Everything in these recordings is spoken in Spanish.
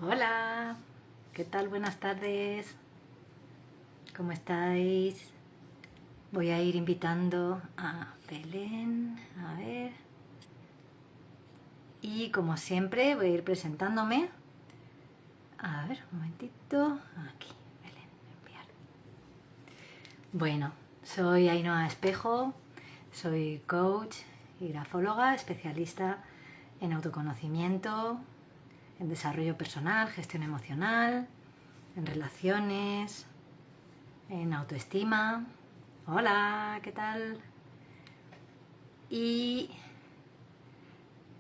Hola, ¿qué tal? Buenas tardes. ¿Cómo estáis? Voy a ir invitando a Belén, a ver. Y como siempre voy a ir presentándome. A ver, un momentito. Aquí, Belén, enviar. Bueno, soy Ainhoa Espejo, soy coach y grafóloga, especialista en autoconocimiento, en desarrollo personal, gestión emocional, en relaciones, en autoestima. Hola, ¿qué tal? Y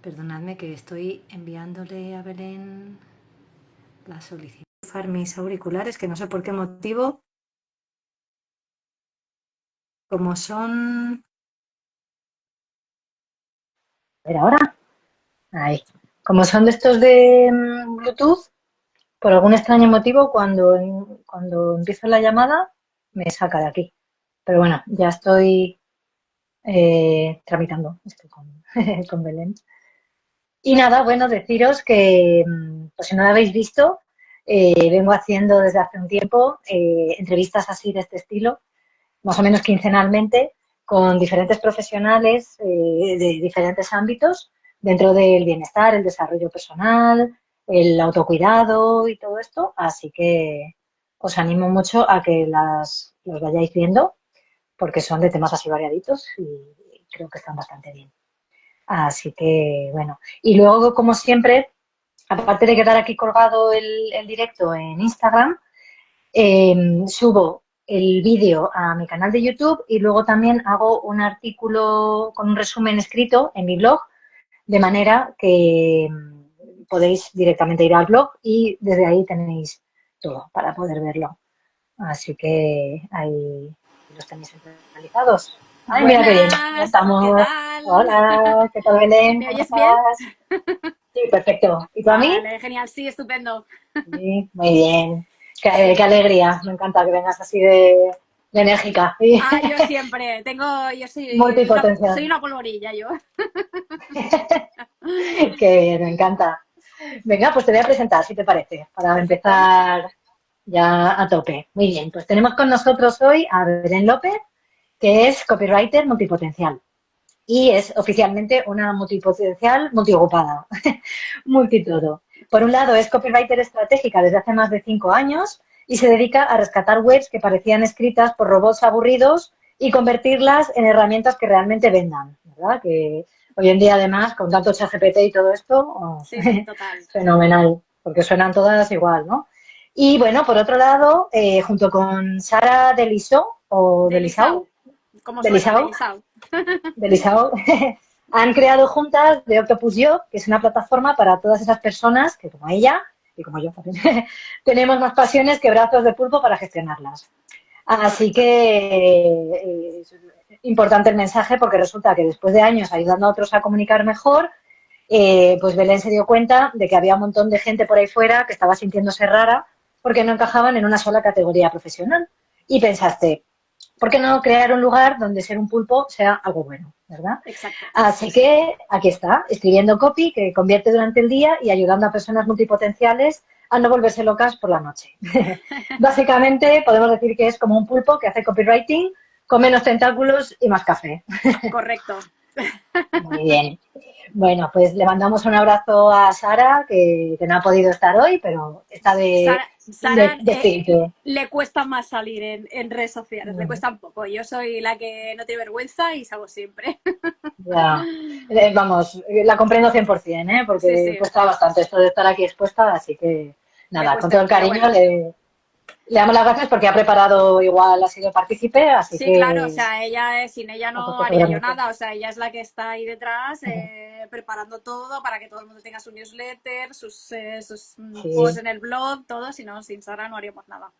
perdonadme que estoy enviándole a Belén la solicitud. Mis auriculares, que no sé por qué motivo, como son... A ver, ahora. Ahí. Como son de estos de Bluetooth, por algún extraño motivo, cuando empiezo la llamada, me saca de aquí. Pero bueno, ya estoy tramitando esto con Belén. Y nada, bueno, deciros que, pues si no lo habéis visto, vengo haciendo desde hace un tiempo entrevistas así de este estilo, más o menos quincenalmente, con diferentes profesionales de diferentes ámbitos dentro del bienestar, el desarrollo personal, el autocuidado y todo esto. Así que os animo mucho a que los vayáis viendo porque son de temas así variaditos y creo que están bastante bien. Así que, bueno. Y luego, como siempre, aparte de quedar aquí colgado el directo en Instagram, subo el vídeo a mi canal de YouTube y luego también hago un artículo con un resumen escrito en mi blog, de manera que podéis directamente ir al blog y desde ahí tenéis todo para poder verlo. Así que ahí los tenéis centralizados. Ay, mira qué bien, ya Buenas, ¿qué estamos. tal? Hola, ¿qué tal, Belén? ¿Me ¿Cómo oyes bien? estás? Sí, perfecto. ¿Y tú a mí? Vale, genial, sí, estupendo. Sí, muy bien. Qué Sí. alegría. Me encanta que vengas así de enérgica y Ah, yo siempre yo soy multipotencial. una polvorilla, yo. Qué bien, me encanta. Venga, pues te voy a presentar, si te parece, para Perfecto. empezar ya a tope. Muy bien, pues tenemos con nosotros hoy a Belén López, que es copywriter multipotencial. Y es oficialmente una multipotencial multiocupada, multitodo. Por un lado, es copywriter estratégica desde hace más de 5 años y se dedica a rescatar webs que parecían escritas por robots aburridos y convertirlas en herramientas que realmente vendan, ¿verdad? Que hoy en día, además, con tanto ChatGPT y todo esto, oh, Sí, sí, total. fenomenal, porque suenan todas igual, ¿no? Y bueno, por otro lado, junto con Sara Delisó, o Delisau, Delisau, ¿cómo suena? Delisau, Delisau. de Lisao, han creado juntas de Octopus Job, que es una plataforma para todas esas personas que, como ella, y como yo también, tenemos más pasiones que brazos de pulpo para gestionarlas. Así Correcto. que es importante el mensaje porque resulta que después de años ayudando a otros a comunicar mejor, pues Belén se dio cuenta de que había un montón de gente por ahí fuera que estaba sintiéndose rara porque no encajaban en una sola categoría profesional. Y pensaste, ¿por qué no crear un lugar donde ser un pulpo sea algo bueno, verdad? Exacto. Así que aquí está, escribiendo copy que convierte durante el día y ayudando a personas multipotenciales a no volverse locas por la noche. Básicamente podemos decir que es como un pulpo que hace copywriting con menos tentáculos y más café. Correcto. Muy bien. Bueno, pues le mandamos un abrazo a Sara, que no ha podido estar hoy, pero está Sara, de espíritu. le cuesta más salir en redes sociales, le cuesta un poco. Yo soy la que no tiene vergüenza y salgo siempre. Ya, vamos, la comprendo 100%, ¿eh? Sí, Porque sí, cuesta bastante esto de estar aquí expuesta, así que me nada, con todo cuesta, el pero cariño bueno. le damos las gracias porque ha preparado igual, ha sido partícipe, así Sí, claro, o que sea, sin ella no tampoco haría yo seguramente. nada, o sea, ella es la que está ahí detrás preparando todo para que todo el mundo tenga su newsletter, sus posts Sí, en el blog, todo, si no, sin Sara no haríamos nada.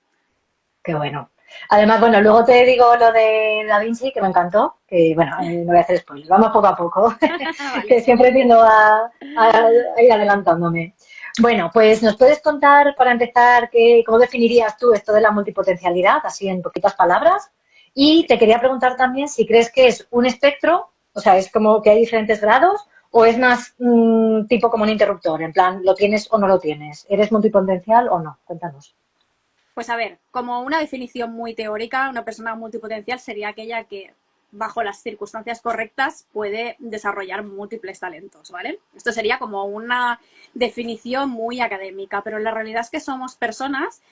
qué bueno. Además, bueno, luego te digo lo de Da Vinci, que me encantó, que bueno, no voy a hacer spoilers, vamos poco a poco, que Vale. siempre tiendo a ir adelantándome. Bueno, pues nos puedes contar para empezar cómo definirías tú esto de la multipotencialidad, así en poquitas palabras. Y Sí. te quería preguntar también si crees que es un espectro, o sea, es como que hay diferentes grados, ¿O es más tipo como un interruptor? En plan, ¿lo tienes o no lo tienes? ¿Eres multipotencial o no? Cuéntanos. Pues a ver, como una definición muy teórica, una persona multipotencial sería aquella que bajo las circunstancias correctas puede desarrollar múltiples talentos, ¿vale? Esto sería como una definición muy académica, pero la realidad es que somos personas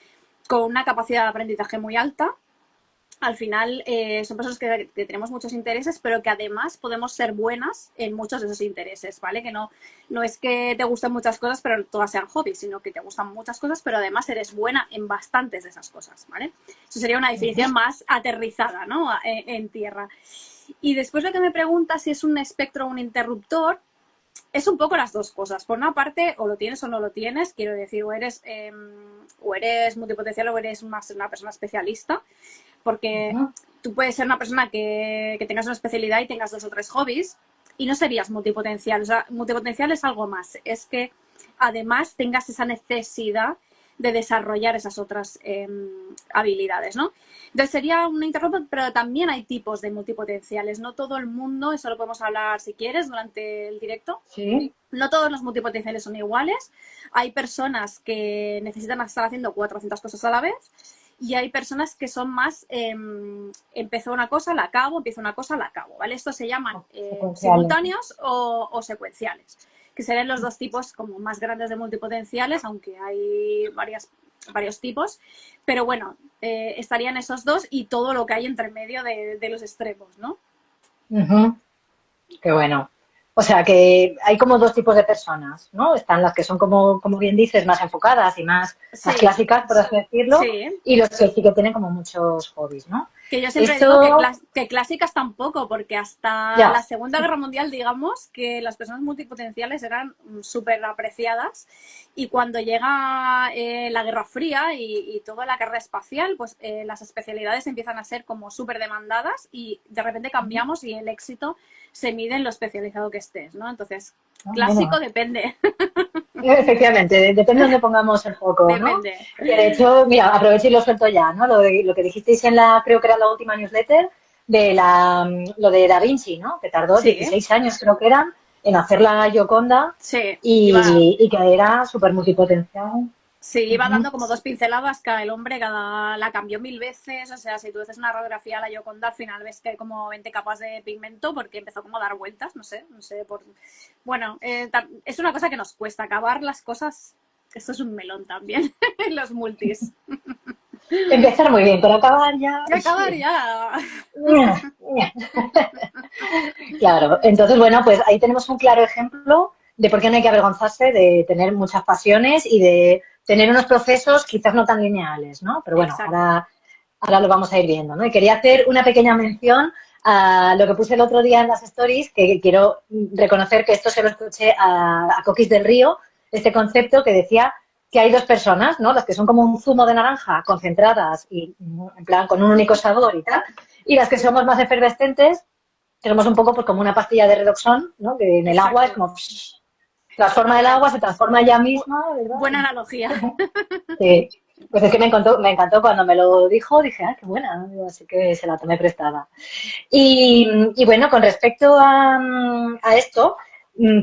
con una capacidad de aprendizaje muy alta. Al final son personas que tenemos muchos intereses, pero que además podemos ser buenas en muchos de esos intereses, ¿vale? Que no es que te gusten muchas cosas, pero todas sean hobbies, sino que te gustan muchas cosas, pero además eres buena en bastantes de esas cosas, ¿vale? Eso sería una definición más aterrizada, ¿no? En tierra. Y después lo que me preguntas si es un espectro o un interruptor, es un poco las dos cosas. Por una parte, o lo tienes o no lo tienes, quiero decir, o eres multipotencial o eres más una persona especialista, porque tú puedes ser una persona que tengas una especialidad y tengas 2 o 3 hobbies y no serías multipotencial. O sea, multipotencial es algo más, es que además tengas esa necesidad de desarrollar esas otras habilidades, ¿no? Entonces sería un interruptor, pero también hay tipos de multipotenciales. No todo el mundo, eso lo podemos hablar si quieres durante el directo. Sí. No todos los multipotenciales son iguales. Hay personas que necesitan estar haciendo 400 cosas a la vez y hay personas que son más empezó una cosa, la acabo, empiezo una cosa, la acabo, ¿vale? Estos se llaman simultáneos o secuenciales, que serían los dos tipos como más grandes de multipotenciales, aunque hay varios tipos, pero bueno, estarían esos dos y todo lo que hay entre medio de los extremos, ¿no? Qué bueno. O sea que hay como dos tipos de personas, ¿no? Están las que son como bien dices, más enfocadas y más Sí, clásicas, por así decirlo, sí. y los que sí que tienen como muchos hobbies, ¿no? Que yo siempre digo Esto, que clásicas tampoco, porque hasta ya, la Segunda Guerra Mundial, digamos, que las personas multipotenciales eran súper apreciadas y cuando llega la Guerra Fría y toda la carrera espacial, pues las especialidades empiezan a ser como súper demandadas y de repente cambiamos y el éxito se mide en lo especializado que estés, ¿no? Entonces, clásico bueno, depende, efectivamente, depende de dónde pongamos el foco, ¿no? depende. Que de hecho, mira, aprovecho y lo suelto ya, ¿no? Lo que dijisteis en creo que era la última newsletter, lo de Da Vinci, ¿no? Que tardó Sí, 16 años, creo que eran, en hacer la Gioconda sí, iba. y que era súper multipotencial. Sí, iba Ujú. dando como 2 pinceladas cada el hombre, la cambió 1000 veces, o sea, si tú haces una radiografía a la Gioconda, al final ves que hay como 20 capas de pigmento porque empezó como a dar vueltas, no sé, Bueno, es una cosa que nos cuesta acabar las cosas, esto es un melón también, los multis. Empezar muy bien, pero acabar ya. Y acabar ya. Claro, entonces, bueno, pues ahí tenemos un claro ejemplo de por qué no hay que avergonzarse de tener muchas pasiones y de tener unos procesos quizás no tan lineales, ¿no? Pero bueno, Exacto. ahora lo vamos a ir viendo, ¿no? Y quería hacer una pequeña mención a lo que puse el otro día en las stories, que quiero reconocer que esto se lo escuché a Coquis del Río, este concepto que decía que hay dos personas, ¿no? Las que son como un zumo de naranja concentradas y en plan con un único sabor y tal, y las que somos más efervescentes, que somos un poco pues, como una pastilla de redoxón, ¿no? Que en el agua es Exacto. como transforma el agua, se transforma ella misma, ¿verdad? Buena analogía. Sí. Pues es que me encantó cuando me lo dijo, dije, ah, qué buena, ¿no? Así que se la tomé prestada. Y bueno, con respecto a esto,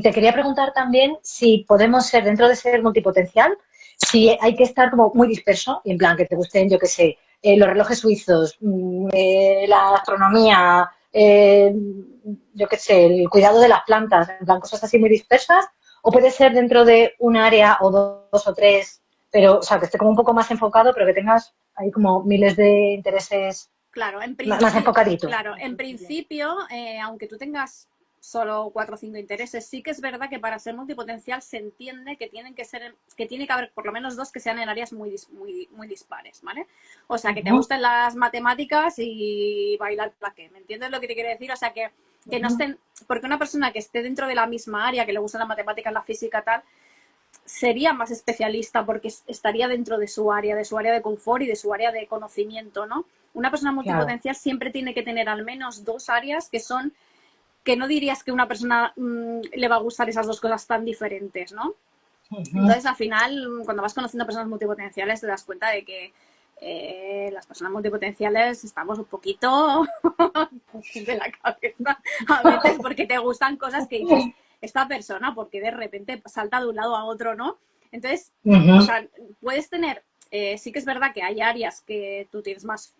te quería preguntar también si podemos ser, dentro de ser multipotencial, si hay que estar como muy disperso, y en plan que te gusten, yo qué sé, los relojes suizos, la astronomía, yo qué sé, el cuidado de las plantas, en plan cosas así muy dispersas, o puede ser dentro de un área o dos o tres, pero, o sea, que esté como un poco más enfocado, pero que tengas ahí como miles de intereses Claro, más enfocaditos. claro, en principio, aunque tú tengas solo 4 o 5 intereses, sí que es verdad que para ser multipotencial se entiende que que tiene que haber por lo menos dos que sean en áreas muy dispares, ¿vale? O sea, que te Ujú, gusten las matemáticas y bailar plaqué, ¿me entiendes lo que te quiero decir? O sea, que no ujú. estén, porque una persona que esté dentro de la misma área, que le gusta la matemática, la física, tal, sería más especialista porque estaría dentro de su área de confort y de su área de conocimiento, ¿no? Una persona Claro. multipotencial siempre tiene que tener al menos 2 áreas que no dirías que una persona le va a gustar esas dos cosas tan diferentes, ¿no? Ujú. Entonces, al final, cuando vas conociendo a personas multipotenciales, te das cuenta de que las personas multipotenciales estamos un poquito de la cabeza a veces porque te gustan cosas que dices, esta persona, porque de repente salta de un lado a otro, ¿no? Entonces, Ujú. o sea, puedes tener, sí que es verdad que hay áreas que tú tienes más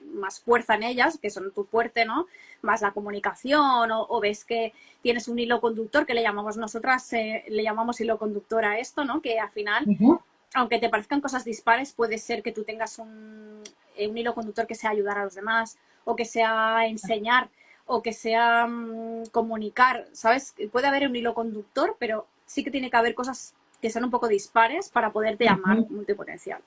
fuerza en ellas, que son tu fuerte, ¿no? Más la comunicación, o ves que tienes un hilo conductor, que le llamamos nosotras, le llamamos hilo conductor a esto, ¿no? Que al final, Ujú. aunque te parezcan cosas dispares, puede ser que tú tengas un hilo conductor que sea ayudar a los demás, o que sea enseñar, o que sea comunicar, ¿sabes? Puede haber un hilo conductor, pero sí que tiene que haber cosas que sean un poco dispares para poderte llamar Ujú. multipotencial.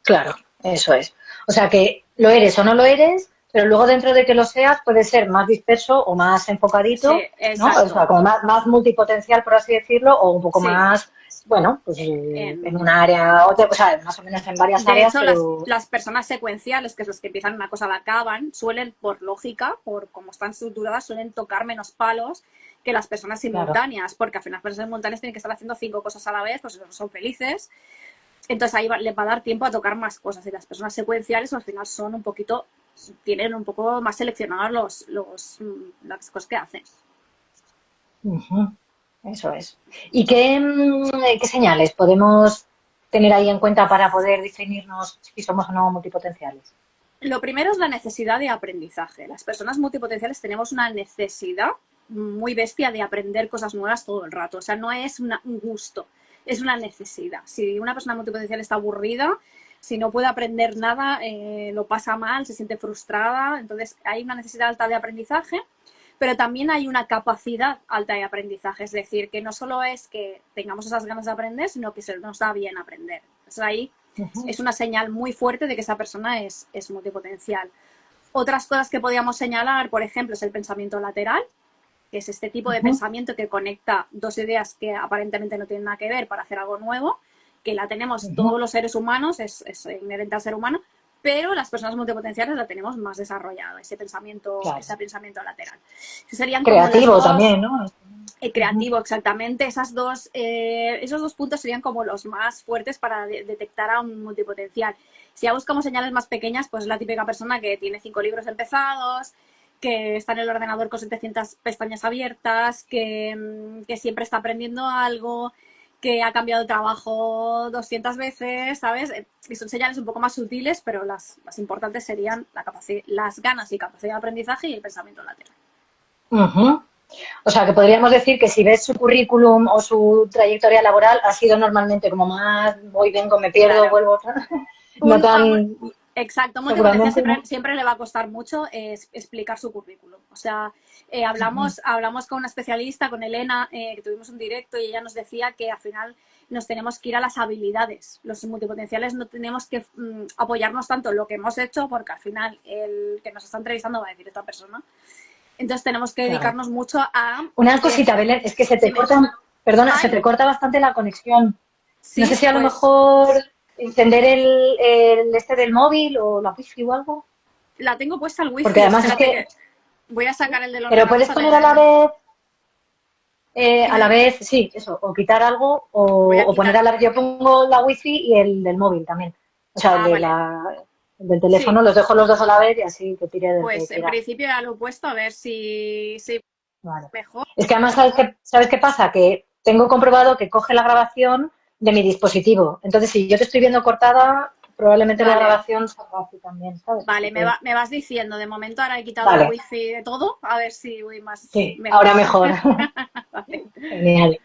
Claro, eso es. O sea que lo eres o no lo eres, pero luego dentro de que lo seas puede ser más disperso o más Sí, enfocadito, ¿no? O exacto. sea, como más multipotencial, por así decirlo, o un poco Sí. más, bueno, pues en un En, área, o sea, más o menos en varias De áreas, hecho, pero las personas secuenciales, que es los que empiezan una cosa la acaban, suelen, por lógica, por cómo están estructuradas, suelen tocar menos palos que las personas claro. simultáneas, porque al final las personas simultáneas tienen que estar haciendo 5 cosas a la vez, pues no son felices. Entonces ahí les va a dar tiempo a tocar más cosas. Y las personas secuenciales al final son un poquito, tienen un poco más seleccionados las cosas que hacen. Ujú. Eso es. ¿Y qué señales podemos tener ahí en cuenta para poder definirnos si somos o no multipotenciales? Lo primero es la necesidad de aprendizaje. Las personas multipotenciales tenemos una necesidad muy bestia de aprender cosas nuevas todo el rato. O sea, no es un gusto, es una necesidad. Si una persona multipotencial está aburrida, si no puede aprender nada, lo pasa mal, se siente frustrada. Entonces, hay una necesidad alta de aprendizaje, pero también hay una capacidad alta de aprendizaje. Es decir, que no solo es que tengamos esas ganas de aprender, sino que se nos da bien aprender. Entonces, ahí Ujú. es una señal muy fuerte de que esa persona es multipotencial. Otras cosas que podríamos señalar, por ejemplo, es el pensamiento lateral, que es este tipo de Ujú. pensamiento que conecta dos ideas que aparentemente no tienen nada que ver para hacer algo nuevo, que la tenemos Ujú. todos los seres humanos, es inherente al ser humano, pero las personas multipotenciales la tenemos más desarrollado, Claro. ese pensamiento lateral. Serían como las Creativo dos, también, ¿no? Ujú. creativo, exactamente. Esos dos puntos serían como los más fuertes para detectar a un multipotencial. Si ya buscamos señales más pequeñas, pues es la típica persona que tiene 5 libros empezados, que está en el ordenador con 700 pestañas abiertas, que siempre está aprendiendo algo, que ha cambiado de trabajo 200 veces, ¿sabes? Y son señales un poco más sutiles, pero las importantes serían las ganas y capacidad de aprendizaje y el pensamiento lateral. Ujú. O sea, que podríamos decir que si ves su currículum o su trayectoria laboral, ha sido normalmente como más voy, vengo, me pierdo, Claro. vuelvo, no A tan exacto, multipotencial seguramente, siempre, ¿no? siempre le va a costar mucho explicar su currículum. O sea, Ujú. hablamos con una especialista, con Elena, que tuvimos un directo y ella nos decía que al final nos tenemos que ir a las habilidades. Los multipotenciales no tenemos que apoyarnos tanto en lo que hemos hecho porque al final el que nos está entrevistando va a decir esta persona. Entonces tenemos que Claro. dedicarnos mucho a... Una cosita, Belén, es que se te Dime, corta, perdona, se ay, te corta bastante la conexión. No sé sí, si a lo pues mejor encender el este del móvil o la wifi o algo, la tengo puesta al porque wifi. además es Espérate que, que voy a sacar el del pero ordenador puedes para poner tenerlo. a la Eh, vez, sí, eso, o quitar algo voy a o poner quitar. a la vez, yo pongo la wifi y el del móvil también. O sea, Ah, vale. el del Sí, teléfono los dejo los dos a la vez y así que tire del que pues en quiera. principio ya lo he puesto a ver si Vale. mejor. Es que además, ¿sabes qué pasa? Que tengo comprobado que coge la grabación de mi dispositivo. Entonces, si yo te estoy viendo cortada, probablemente la Vale, grabación salga así también, ¿sabes? Así vale, que, me vas diciendo. De momento ahora he quitado el vale, wifi de todo, a ver si voy más sí, ahora mejor. mejor. Vale. Genial.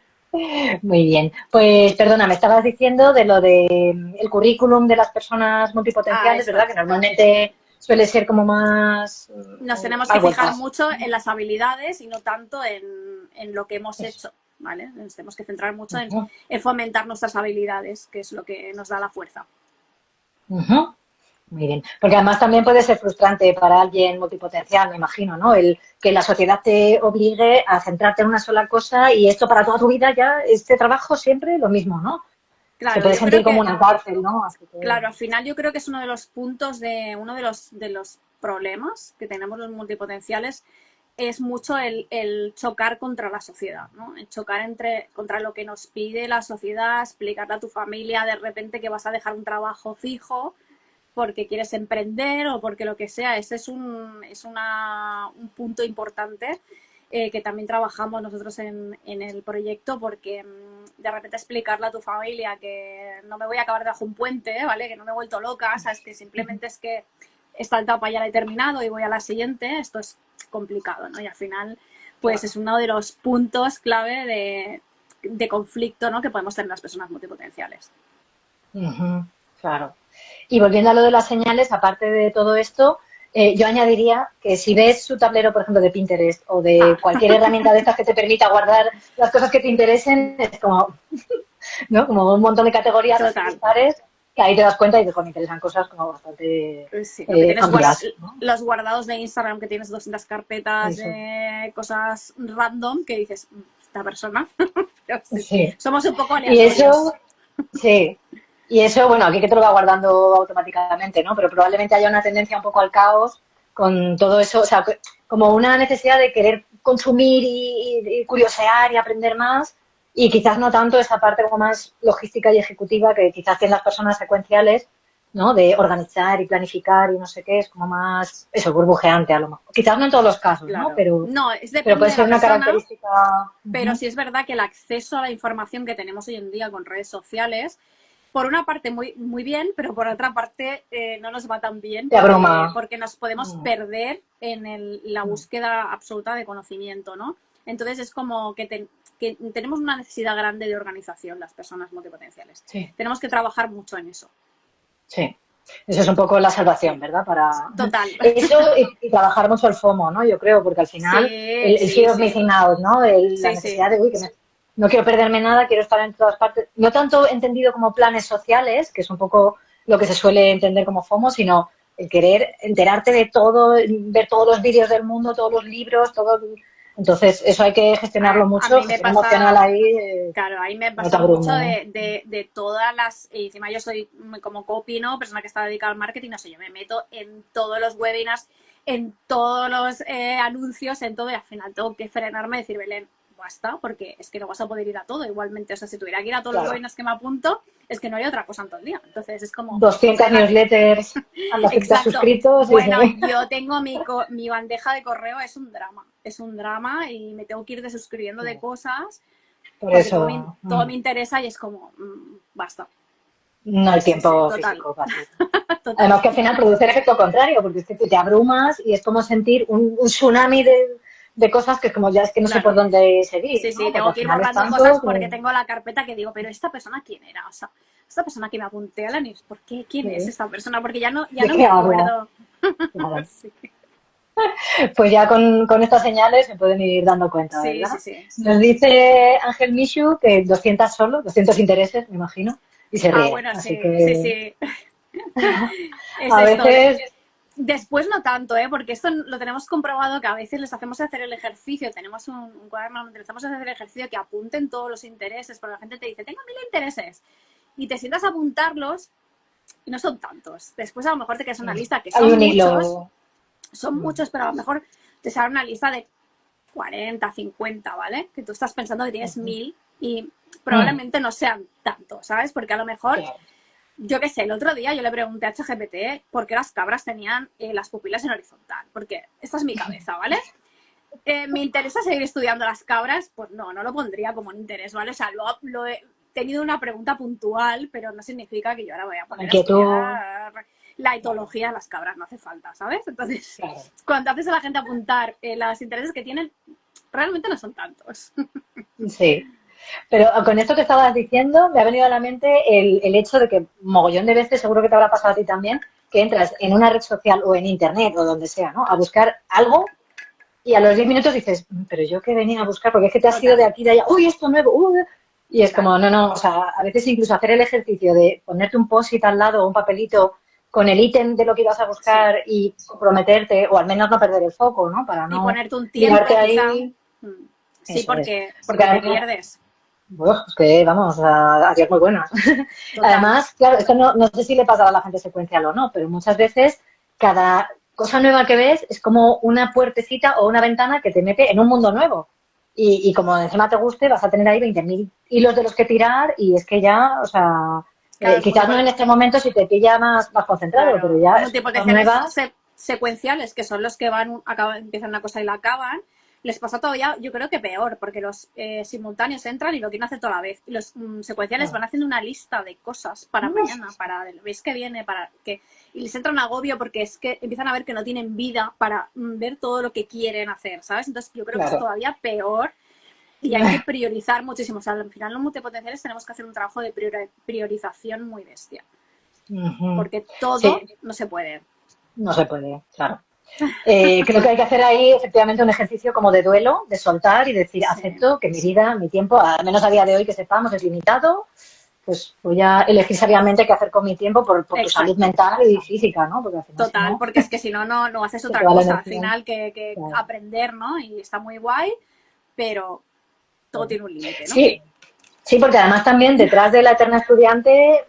Muy bien. Pues perdona, me estabas diciendo de lo de el currículum de las personas Ah, multipotenciales, ¿verdad? eso. Que normalmente suele ser como más, Nos tenemos que más fijar vueltas. mucho en las habilidades y no tanto en lo que hemos Eso. hecho, ¿vale? Nos tenemos que centrar mucho Ujú, en fomentar nuestras habilidades, que es lo que nos da la fuerza. ujú. Muy bien. Porque además también puede ser frustrante para alguien multipotencial, me imagino, ¿no? El que la sociedad te obligue a centrarte en una sola cosa y esto para toda tu vida ya, este trabajo siempre lo mismo, ¿no? Se Claro, puede yo creo sentir como que una cárcel, ¿no? Así que, claro, al final yo creo que es uno de los puntos uno de los problemas que tenemos los multipotenciales es mucho el chocar contra la sociedad, ¿no? El chocar contra lo que nos pide la sociedad, explicarle a tu familia de repente que vas a dejar un trabajo fijo porque quieres emprender o porque lo que sea. Ese es un punto importante que también trabajamos nosotros en el proyecto, porque de repente explicarle a tu familia que no me voy a acabar debajo un puente, ¿vale? Que no me he vuelto loca, sabes que simplemente es que esta etapa ya la he terminado y voy a la siguiente, esto es complicado, ¿no? Y al final, pues es uno de los puntos clave de conflicto, ¿no? Que podemos tener las personas multipotenciales. Claro. Y volviendo a lo de las señales, aparte de todo esto, yo añadiría que si ves su tablero, por ejemplo, de Pinterest o de cualquier herramienta de estas que te permita guardar las cosas que te interesen, es como, ¿no? Como un montón de categorías así Total. dispares, que ahí te das cuenta y que me interesan cosas como bastante Sí, lo que tienes amplias, ¿no? los guardados de Instagram, que tienes 200 carpetas Eso. de cosas random, que dices, esta persona. Pero sí, Sí. somos un poco Y eso, aleatorios. sí. Y eso, bueno, aquí que te lo va guardando automáticamente, ¿no? Pero probablemente haya una tendencia un poco al caos con todo eso, o sea, como una necesidad de querer consumir y curiosear y aprender más, y quizás no tanto esa parte como más logística y ejecutiva que quizás tienen las personas secuenciales, ¿no? De organizar y planificar y no sé qué, es como más, eso, burbujeante a lo mejor. Quizás no en todos los casos, ¿no? Claro. No, Pero depende puede de ser la una persona, característica. pero sí es verdad que el acceso a la información que tenemos hoy en día con redes sociales, por una parte muy, muy bien, pero por otra parte no nos va tan bien Te abruma. porque nos podemos perder en la búsqueda absoluta de conocimiento, ¿no? Entonces es como que tenemos una necesidad grande de organización las personas multipotenciales. Sí. Tenemos que trabajar mucho en eso. Sí. Eso es un poco la salvación, Sí. ¿verdad? Para Total. eso y trabajar mucho el FOMO, ¿no? Yo creo, porque al final Sí, el sí, fear of sí. missing out, ¿no? La Sí, sí. necesidad de, uy, que no quiero perderme nada, quiero estar en todas partes. No tanto entendido como planes sociales, que es un poco lo que se suele entender como FOMO, sino el querer enterarte de todo, ver todos los vídeos del mundo, todos los libros, todo. Entonces, eso hay que gestionarlo A mucho, mí me gestión emocional pasa, ahí, claro, ahí me no te pasa mucho abrume. de todas las, y encima yo soy como copy, ¿no? Persona que está dedicada al marketing, no sé, yo me meto en todos los webinars, en todos los anuncios, en todo, y al final tengo que frenarme y decir, Belén, basta, porque es que no vas a poder ir a todo igualmente. O sea, si tuviera que ir a todos los Claro. webinars que me apunto, es que no hay otra cosa en todo el día. Entonces es como 200 frenar. newsletters a las que te has Exacto. suscrito, sí, Bueno, sí. yo tengo mi bandeja de correo, es un drama y me tengo que ir desuscribiendo de cosas Por porque eso todo me interesa y es como, basta. no hay Sí, sí, tiempo total, físico casi. total. Además que al final produce el efecto contrario, porque es que te abrumas y es como sentir un tsunami de cosas que es como ya es que no sé por Claro. dónde seguir, Sí, ¿no? sí, Porque tengo al que ir final es borrando tanto cosas que porque tengo la carpeta que digo, pero ¿esta persona quién era? O sea, esta persona que me apunté a la news, ¿por qué? ¿Quién es sí. esta persona? Porque ya ¿De no me qué habla? acuerdo. Claro. Sí, Pues ya con estas señales se pueden ir dando cuenta, sí, sí, ¿verdad? sí. Nos dice Ángel Mishu que 200 solo, 200 intereses, me imagino, y se Ah, ríe. bueno, Así sí, sí, que sí. Es a esto. veces, Después no tanto, ¿eh? Porque esto lo tenemos comprobado que a veces les hacemos hacer el ejercicio, tenemos un cuaderno donde les hacemos hacer el ejercicio que apunten todos los intereses, porque la gente te dice, tengo 1000 intereses, y te sientas a apuntarlos y no son tantos. Después a lo mejor te quedas una lista que hay un son hilo. muchos, pero a lo mejor te sale una lista de 40, 50, ¿vale? Que tú estás pensando que tienes 1000 y probablemente no sean tantos, ¿sabes? Porque a lo mejor Claro. yo qué sé, el otro día yo le pregunté a ChatGPT por qué las cabras tenían las pupilas en horizontal, porque esta es mi cabeza, ¿vale? ¿Me interesa seguir estudiando las cabras? Pues no, no lo pondría como un interés, ¿vale? O sea, lo he tenido una pregunta puntual, pero no significa que yo ahora voy a La poner a inquietud. estudiar la Claro, etología de las cabras, no hace falta, ¿sabes? Entonces, claro. cuando haces a la gente apuntar los intereses que tienen, realmente no son tantos. Sí. Pero con esto que estabas diciendo, me ha venido a la mente el hecho de que mogollón de veces, seguro que te habrá pasado a ti también, que entras en una red social o en internet o donde sea, ¿no? A buscar algo y a los 10 minutos dices, pero yo qué venía a buscar, porque es que te has ido de Total, aquí y de allá, uy, esto nuevo, uy. Y es total. como, no, no, o sea, a veces incluso hacer el ejercicio de ponerte un post-it al lado o un papelito con el ítem de lo que ibas a Sí. buscar y comprometerte, o al menos no perder el foco, ¿no? Para Y no ponerte un tirarte tiempo, quizá. ahí. Sí, Eso es. Porque porque te además, pierdes. bueno, es que vamos, a días muy buenas. Total. Además, claro, esto no sé si le pasa a la gente secuencial o no, pero muchas veces cada cosa nueva que ves es como una puertecita o una ventana que te mete en un mundo nuevo. Y como encima te guste, vas a tener ahí 20.000 hilos de los que tirar y es que ya, o sea, Claro, quizás no en este momento si te pilla más concentrado, pero claro. ya es cosas Multipotenciales nuevas. secuenciales, que son los que empiezan una cosa y la acaban. les pasa todavía, yo creo que peor, porque los simultáneos entran y lo quieren hacer toda la vez. Y los secuenciales van haciendo una lista de cosas para mañana, para el mes que viene, y les entra un agobio porque es que empiezan a ver que no tienen vida para ver todo lo que quieren hacer, ¿sabes? Entonces yo creo que es todavía peor y hay que priorizar muchísimo. O sea, al final los multipotenciales tenemos que hacer un trabajo de priorización muy bestia. Porque todo no se puede. No se puede, claro. Creo que hay que hacer ahí efectivamente un ejercicio como de duelo, de soltar y decir, acepto que mi vida, mi tiempo, al menos a día de hoy que sepamos, es limitado, pues voy a elegir sabiamente qué hacer con mi tiempo por tu salud mental y física, ¿no? Porque al final, total, si no, porque es que si no, no haces otra cosa. Al final que aprender, ¿no? Y está muy guay, pero todo tiene un límite, ¿no? Sí. Sí, porque además también detrás de la eterna estudiante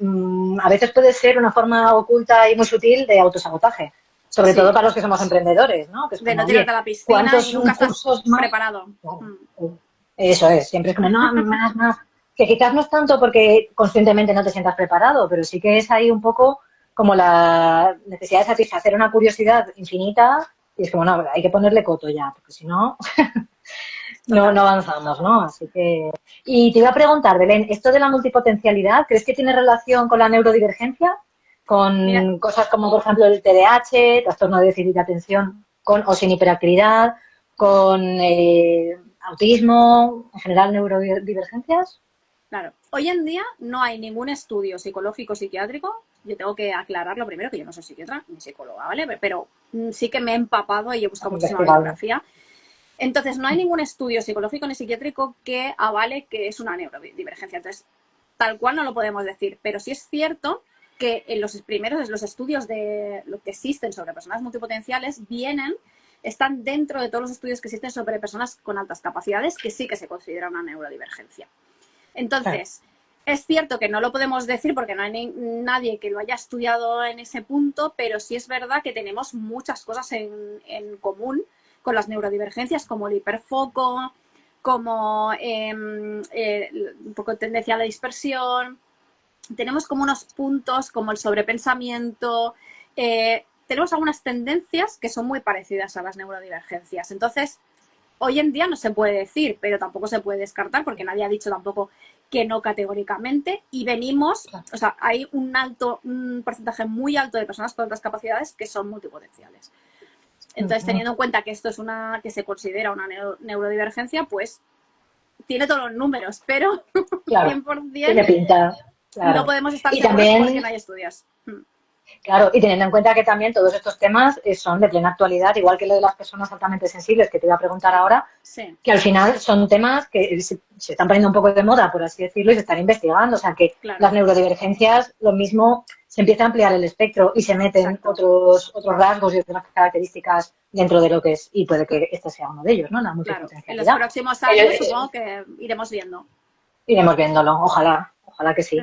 a veces puede ser una forma oculta y muy sutil de autosabotaje, sobre todo para los que somos emprendedores, ¿no? Que es de como, no tirarte a la piscina y nunca estás cursos más preparado. Claro, eso es, siempre es como, no, más, que quizás no es tanto porque conscientemente no te sientas preparado, pero sí que es ahí un poco como la necesidad de satisfacer una curiosidad infinita y es como, no, hay que ponerle coto ya, porque si no... No, no avanzamos, ¿no? Así que... Y te iba a preguntar, Belén, ¿esto de la multipotencialidad, crees que tiene relación con la neurodivergencia? Con cosas como, por ejemplo, el TDAH, trastorno de déficit de atención, con o sin hiperactividad, con autismo, en general neurodivergencias. Claro. Hoy en día no hay ningún estudio psicológico psiquiátrico. Yo tengo que aclararlo primero, que yo no soy psiquiatra ni psicóloga, ¿vale? Pero sí que me he empapado y he buscado muchísima bibliografía. Entonces, no hay ningún estudio psicológico ni psiquiátrico que avale que es una neurodivergencia. Entonces, tal cual no lo podemos decir. Pero sí es cierto que en los primeros, los estudios de lo que existen sobre personas multipotenciales están dentro de todos los estudios que existen sobre personas con altas capacidades, que sí que se considera una neurodivergencia. Entonces, es cierto que no lo podemos decir porque no hay nadie que lo haya estudiado en ese punto, pero sí es verdad que tenemos muchas cosas en común con las neurodivergencias, como el hiperfoco, como un poco tendencia a la dispersión. Tenemos como unos puntos como el sobrepensamiento. Tenemos algunas tendencias que son muy parecidas a las neurodivergencias. Entonces, hoy en día no se puede decir, pero tampoco se puede descartar porque nadie ha dicho tampoco que no categóricamente. Y venimos, o sea, hay un porcentaje muy alto de personas con altas capacidades que son multipotenciales. Entonces, teniendo en cuenta que esto es que se considera una neurodivergencia, pues tiene todos los números, pero claro, 100% tiene pinta. Claro. No podemos estar y seguros también, porque no hay estudios. Claro, y teniendo en cuenta que también todos estos temas son de plena actualidad, igual que lo de las personas altamente sensibles, que te iba a preguntar ahora, que al final son temas que se están poniendo un poco de moda, por así decirlo, y se están investigando. O sea, que las neurodivergencias, lo mismo, se empieza a ampliar el espectro y se meten otros rasgos y otras características dentro de lo que es, y puede que este sea uno de ellos, ¿no? La multipotencialidad. En los próximos años supongo que iremos viendo. Iremos viéndolo, ojalá que sí.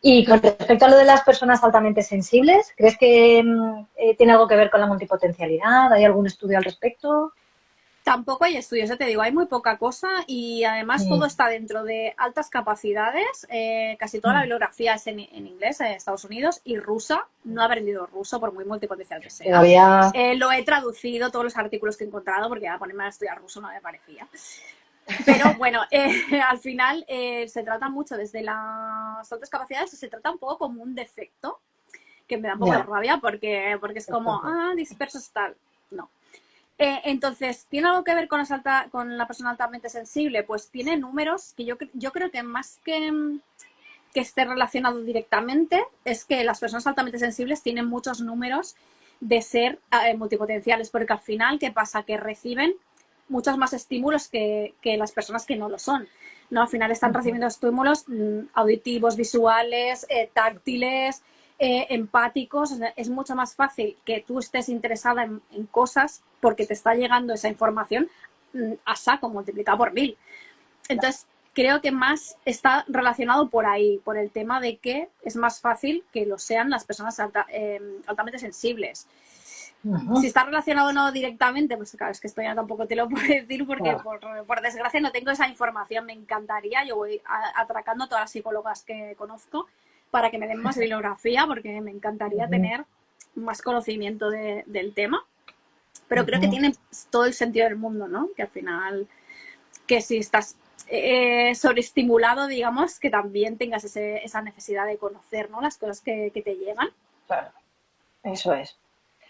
Y con respecto a lo de las personas altamente sensibles, ¿crees que tiene algo que ver con la multipotencialidad? ¿Hay algún estudio al respecto? Tampoco hay estudios, ya te digo, hay muy poca cosa y además todo está dentro de altas capacidades. Casi toda la bibliografía es en inglés, en Estados Unidos, y rusa. No he aprendido ruso, por muy multipotencial que sea. Todavía... lo he traducido, todos los artículos que he encontrado, porque a ponerme a estudiar ruso no me parecía. Pero bueno, al final se trata mucho desde las altas capacidades, se trata un poco como un defecto, que me da un poco de rabia porque es como, dispersos tal. No. Entonces, ¿tiene algo que ver con la persona altamente sensible? Pues tiene números que yo creo que más que esté relacionado directamente, es que las personas altamente sensibles tienen muchos números de ser multipotenciales, porque al final, ¿qué pasa? Que reciben muchos más estímulos que las personas que no lo son, ¿no? Al final están recibiendo estímulos auditivos, visuales, táctiles, empáticos. Es mucho más fácil que tú estés interesada en cosas porque te está llegando esa información a saco, multiplicado por 1000. Entonces, creo que más está relacionado por ahí, por el tema de que es más fácil que lo sean las personas altamente sensibles. Si está relacionado o no directamente, pues claro, es que esto ya tampoco te lo puedo decir porque por desgracia no tengo esa información. Me encantaría, yo voy atracando a todas las psicólogas que conozco para que me den más bibliografía porque me encantaría tener más conocimiento del tema. Pero creo que tiene todo el sentido del mundo, ¿no? Que al final, que si estás sobreestimulado, digamos, que también tengas esa necesidad de conocer, ¿no? Las cosas que te llegan. Claro, eso es.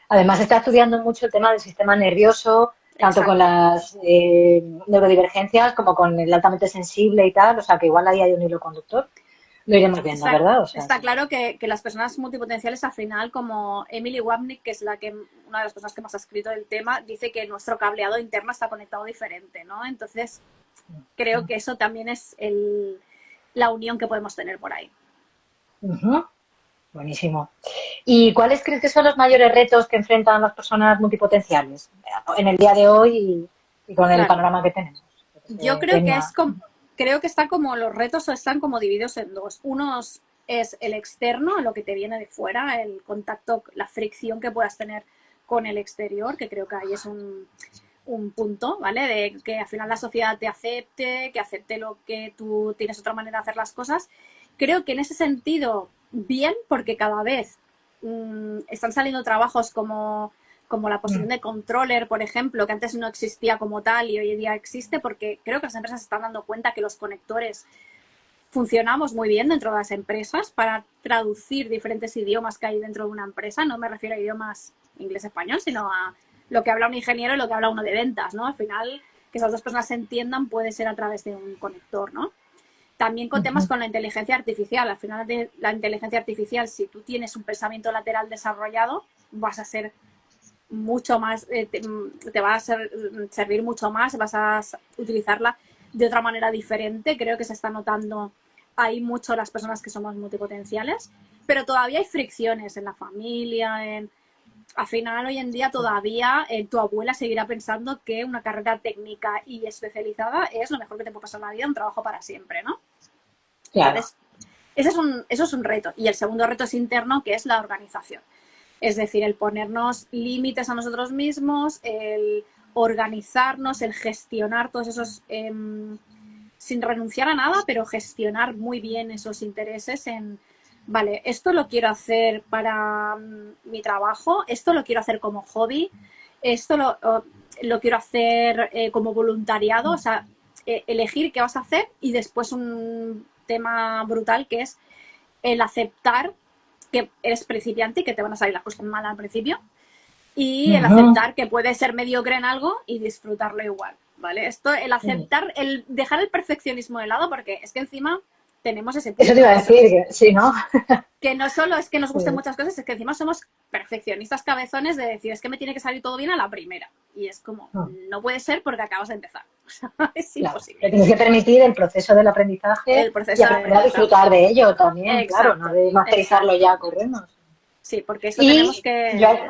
Además, está estudiando mucho el tema del sistema nervioso, tanto con Exacto. las neurodivergencias como con el altamente sensible y tal, o sea que igual ahí hay un hilo conductor. Lo iremos viendo, Está, ¿verdad? O sea, está claro que las personas multipotenciales al final, como Emily Wapnick, que es una de las personas que más ha escrito del tema, dice que nuestro cableado interno está conectado diferente, ¿no? Entonces, creo que eso también es la unión que podemos tener por ahí. ujú, buenísimo. ¿Y cuáles crees que son los mayores retos que enfrentan las personas multipotenciales en el día de hoy y con el Claro, panorama que tenemos? yo creo que Peña. creo que está como los retos están como divididos en dos. Unos es el externo, lo que te viene de fuera, el contacto, la fricción que puedas tener con el exterior, que creo que ahí es un punto, ¿vale? De que al final la sociedad te acepte, que acepte lo que tú tienes otra manera de hacer las cosas. Creo que en ese sentido, bien, porque cada vez están saliendo trabajos como la posición de controller, por ejemplo, que antes no existía como tal y hoy en día existe, porque creo que las empresas se están dando cuenta que los conectores funcionamos muy bien dentro de las empresas para traducir diferentes idiomas que hay dentro de una empresa. No me refiero a idiomas inglés-español, sino a lo que habla un ingeniero y lo que habla uno de ventas, ¿no? Al final, que esas dos personas se entiendan puede ser a través de un conector, ¿no? También con temas con la inteligencia artificial. Al final, la inteligencia artificial, si tú tienes un pensamiento lateral desarrollado, vas a ser mucho más, te va a servir mucho más, vas a utilizarla de otra manera diferente. Creo que se está notando ahí mucho las personas que somos multipotenciales, pero todavía hay fricciones en la familia, al final hoy en día todavía tu abuela seguirá pensando que una carrera técnica y especializada es lo mejor que te puede pasar en la vida, un trabajo para siempre, ¿no? Claro. Entonces, eso es un reto. Y el segundo reto es interno, que es la organización. Es decir, el ponernos límites a nosotros mismos, el organizarnos, el gestionar todos esos, sin renunciar a nada, pero gestionar muy bien esos intereses en, vale, esto lo quiero hacer para mi trabajo, esto lo quiero hacer como hobby, esto lo quiero hacer como voluntariado, o sea, elegir qué vas a hacer y después un tema brutal que es el aceptar que eres principiante y que te van a salir las cosas mal al principio y el Ujú. aceptar que puedes ser mediocre en algo y disfrutarlo igual, ¿vale? Esto, el aceptar, el dejar el perfeccionismo de lado porque es que encima tenemos ese Eso te punto, iba a decir, que sí, ¿no? que no solo es que nos gusten Sí. muchas cosas, es que encima somos perfeccionistas cabezones de decir, es que me tiene que salir todo bien a la primera. Y es como, Mm, no puede ser porque acabas de empezar. O sea, es claro. imposible. Le tienes que permitir el proceso del aprendizaje El y proceso de aprender a aprendizaje. disfrutar de ello también, claro, no Exacto, de masterizarlo exacto. ya corriendo. Sí, porque eso tenemos Y yo, que...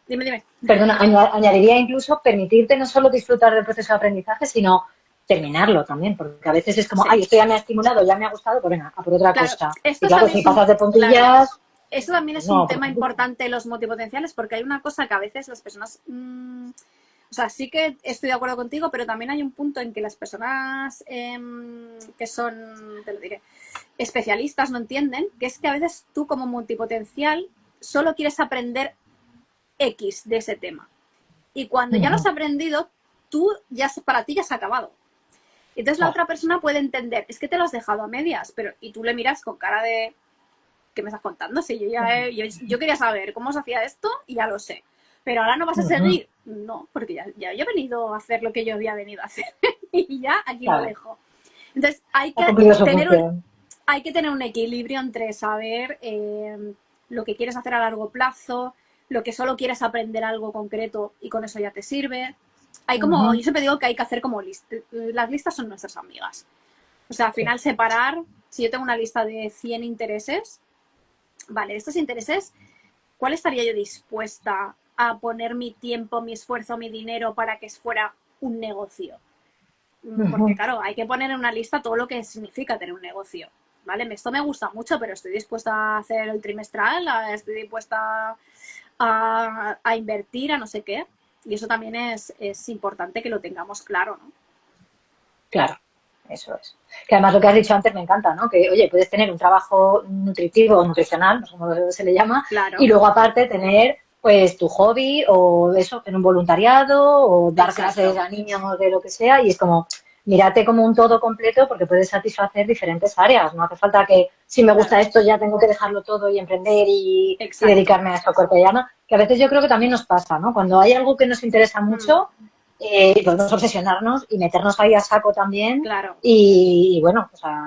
Dime, dime. perdona, añadiría incluso permitirte no solo disfrutar del proceso de aprendizaje, sino terminarlo también, porque a veces es como, Sí. ay, esto ya me ha estimulado, ya me ha gustado, pues venga, a por otra Claro, cosa. Y esto claro, también si es un... pasas de Claro, puntillas, esto también pues es un no tema profundizas. importante de los multipotenciales porque hay una cosa que a veces las personas... o sea, sí que estoy de acuerdo contigo, pero también hay un punto en que las personas que son, te lo diré, especialistas no entienden, que es que a veces tú como multipotencial solo quieres aprender X de ese tema. Y cuando ya lo has Ujú, aprendido, tú ya para ti ya se ha acabado. Entonces la claro. otra persona puede entender, es que te lo has dejado a medias, pero y tú le miras con cara de, ¿qué me estás contando? Si yo ya yo quería saber cómo se hacía esto y ya lo sé. Pero ahora no vas a Ujú, seguir. No, porque ya yo he venido a hacer lo que yo había venido a hacer y ya aquí lo claro. dejo. Entonces Ha cumplido su función. hay que tener un equilibrio entre saber lo que quieres hacer a largo plazo, lo que solo quieres aprender algo concreto y con eso ya te sirve. Hay como, Ujú, yo siempre digo que hay que hacer como listas. Las listas son nuestras amigas. O sea, al sí. final separar, si yo tengo una lista de 100 intereses, vale, estos intereses, ¿cuál estaría yo dispuesta a poner mi tiempo, mi esfuerzo, mi dinero para que fuera un negocio? Porque Ujú, claro, hay que poner en una lista todo lo que significa tener un negocio. ¿Vale? Esto me gusta mucho, pero estoy dispuesta a hacer el trimestral, estoy dispuesta a invertir, a no sé qué. Y eso también es importante que lo tengamos claro, ¿no? claro, eso es. Que además lo que has dicho antes me encanta, ¿no? Que, oye, puedes tener un trabajo nutritivo o nutricional, no sé cómo se le llama, y Claro, luego aparte tener pues tu hobby o eso, en un voluntariado o dar clases Exacto, a niños de lo que sea y es como, mírate como un todo completo porque puedes satisfacer diferentes áreas. No hace falta que si me gusta claro, esto ya tengo que dejarlo todo y emprender y exacto. dedicarme a esto a cuerpo y alma, que a veces yo creo que también nos pasa, ¿no? Cuando hay algo que nos interesa Mm, mucho, podemos obsesionarnos y meternos ahí a saco también claro. y bueno, o sea,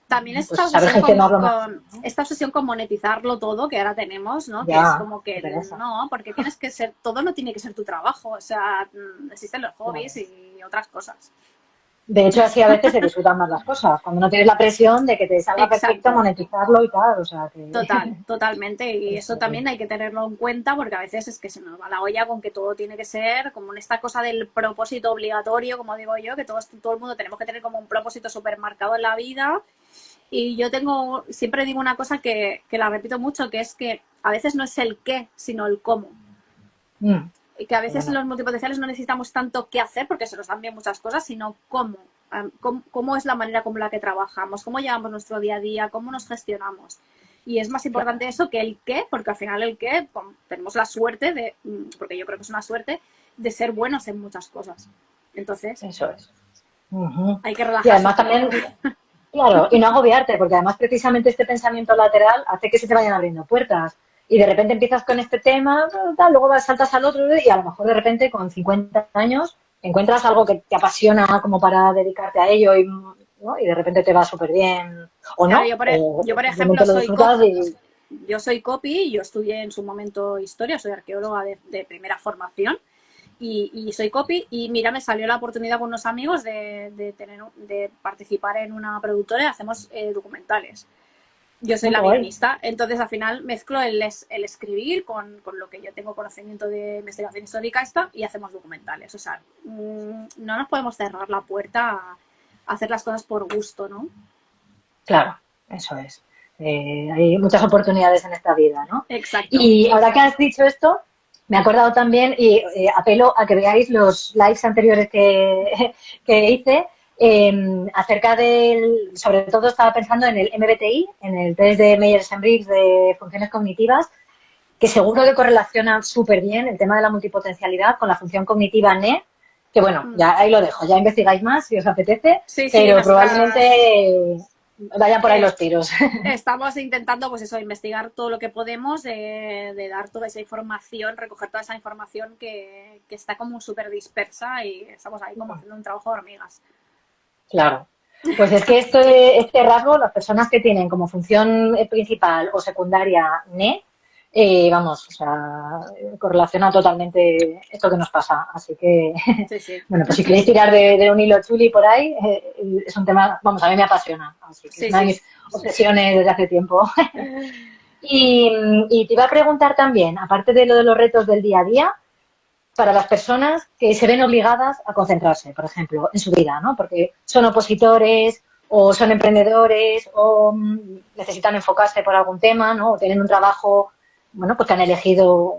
También pues saber gestionarlo más, ¿no? esta obsesión con monetizarlo todo que ahora tenemos, ¿no? Que es Ya, como qué que pereza. no, porque tienes que ser, todo no tiene que ser tu trabajo, o sea, existen los hobbies Claro. y otras cosas. De hecho, así a veces se disfrutan más las cosas, cuando no tienes la presión de que te salga perfecto Exacto, monetizarlo y tal, o sea que totalmente. Y eso eso también hay que tenerlo en cuenta porque a veces es que se nos va la olla con que todo tiene que ser como en esta cosa del propósito obligatorio, como digo yo, que todo el mundo tenemos que tener como un propósito súper marcado en la vida. Y yo siempre digo una cosa que la repito mucho, que es que a veces no es el qué, sino el cómo. mm, Y que a qué veces bueno, los multipotenciales no necesitamos tanto qué hacer porque se nos dan bien muchas cosas, sino cómo. Cómo es la manera como la que trabajamos, cómo llevamos nuestro día a día, cómo nos gestionamos. Y es más claro, importante eso que el qué, porque al final el qué, tenemos la suerte de, porque yo creo que es una suerte, de ser buenos en muchas cosas. Entonces, eso es. Ujú. hay que Y relajarse además un poco. también, claro, y no agobiarte, porque además precisamente este pensamiento lateral hace que se te vayan abriendo puertas. Y de repente empiezas con este tema, tal, luego saltas al otro y a lo mejor de repente con 50 años encuentras algo que te apasiona como para dedicarte a ello y, ¿no? Y de repente te va súper bien o Claro, no, yo o por ejemplo simplemente lo disfrutas y... yo soy copy, yo estudié en su momento historia, soy arqueóloga de primera formación y soy copy y mira, me salió la oportunidad con unos amigos de participar en una productora y hacemos documentales. Yo soy Muy la guay. guionista, entonces al final mezclo el escribir con lo que yo tengo conocimiento de investigación histórica esta y hacemos documentales. O sea, no nos podemos cerrar la puerta a hacer las cosas por gusto, ¿no? Claro, eso es. Hay muchas oportunidades en esta vida, ¿no? Exacto. Y ahora que has dicho esto, me he acordado también y apelo a que veáis los lives anteriores que hice acerca del, sobre todo estaba pensando en el MBTI, en el test de Myers-Briggs de funciones cognitivas, que seguro que correlaciona súper bien el tema de la multipotencialidad con la función cognitiva NE, que bueno, Mm. ya ahí lo dejo, ya investigáis más si os apetece, Sí, sí, pero nosotras probablemente vayan por ahí eh, los tiros. estamos intentando, pues eso, investigar todo lo que podemos, de dar toda esa información, recoger toda esa información que está como súper dispersa y estamos ahí como haciendo un trabajo de hormigas. Claro. Pues es que este rasgo, las personas que tienen como función principal o secundaria NE, vamos, o sea, correlaciona totalmente esto que nos pasa. Así que, Sí, sí. bueno, pues si queréis tirar de un hilo chuli por ahí, es un tema, vamos, a mí me apasiona. Así que es Sí, una de sí. mis obsesiones desde hace tiempo. Y te iba a preguntar también, aparte de lo de los retos del día a día, para las personas que se ven obligadas a concentrarse, por ejemplo, en su vida, ¿no? Porque son opositores o son emprendedores o necesitan enfocarse por algún tema, ¿no? O tienen un trabajo, bueno, pues que han elegido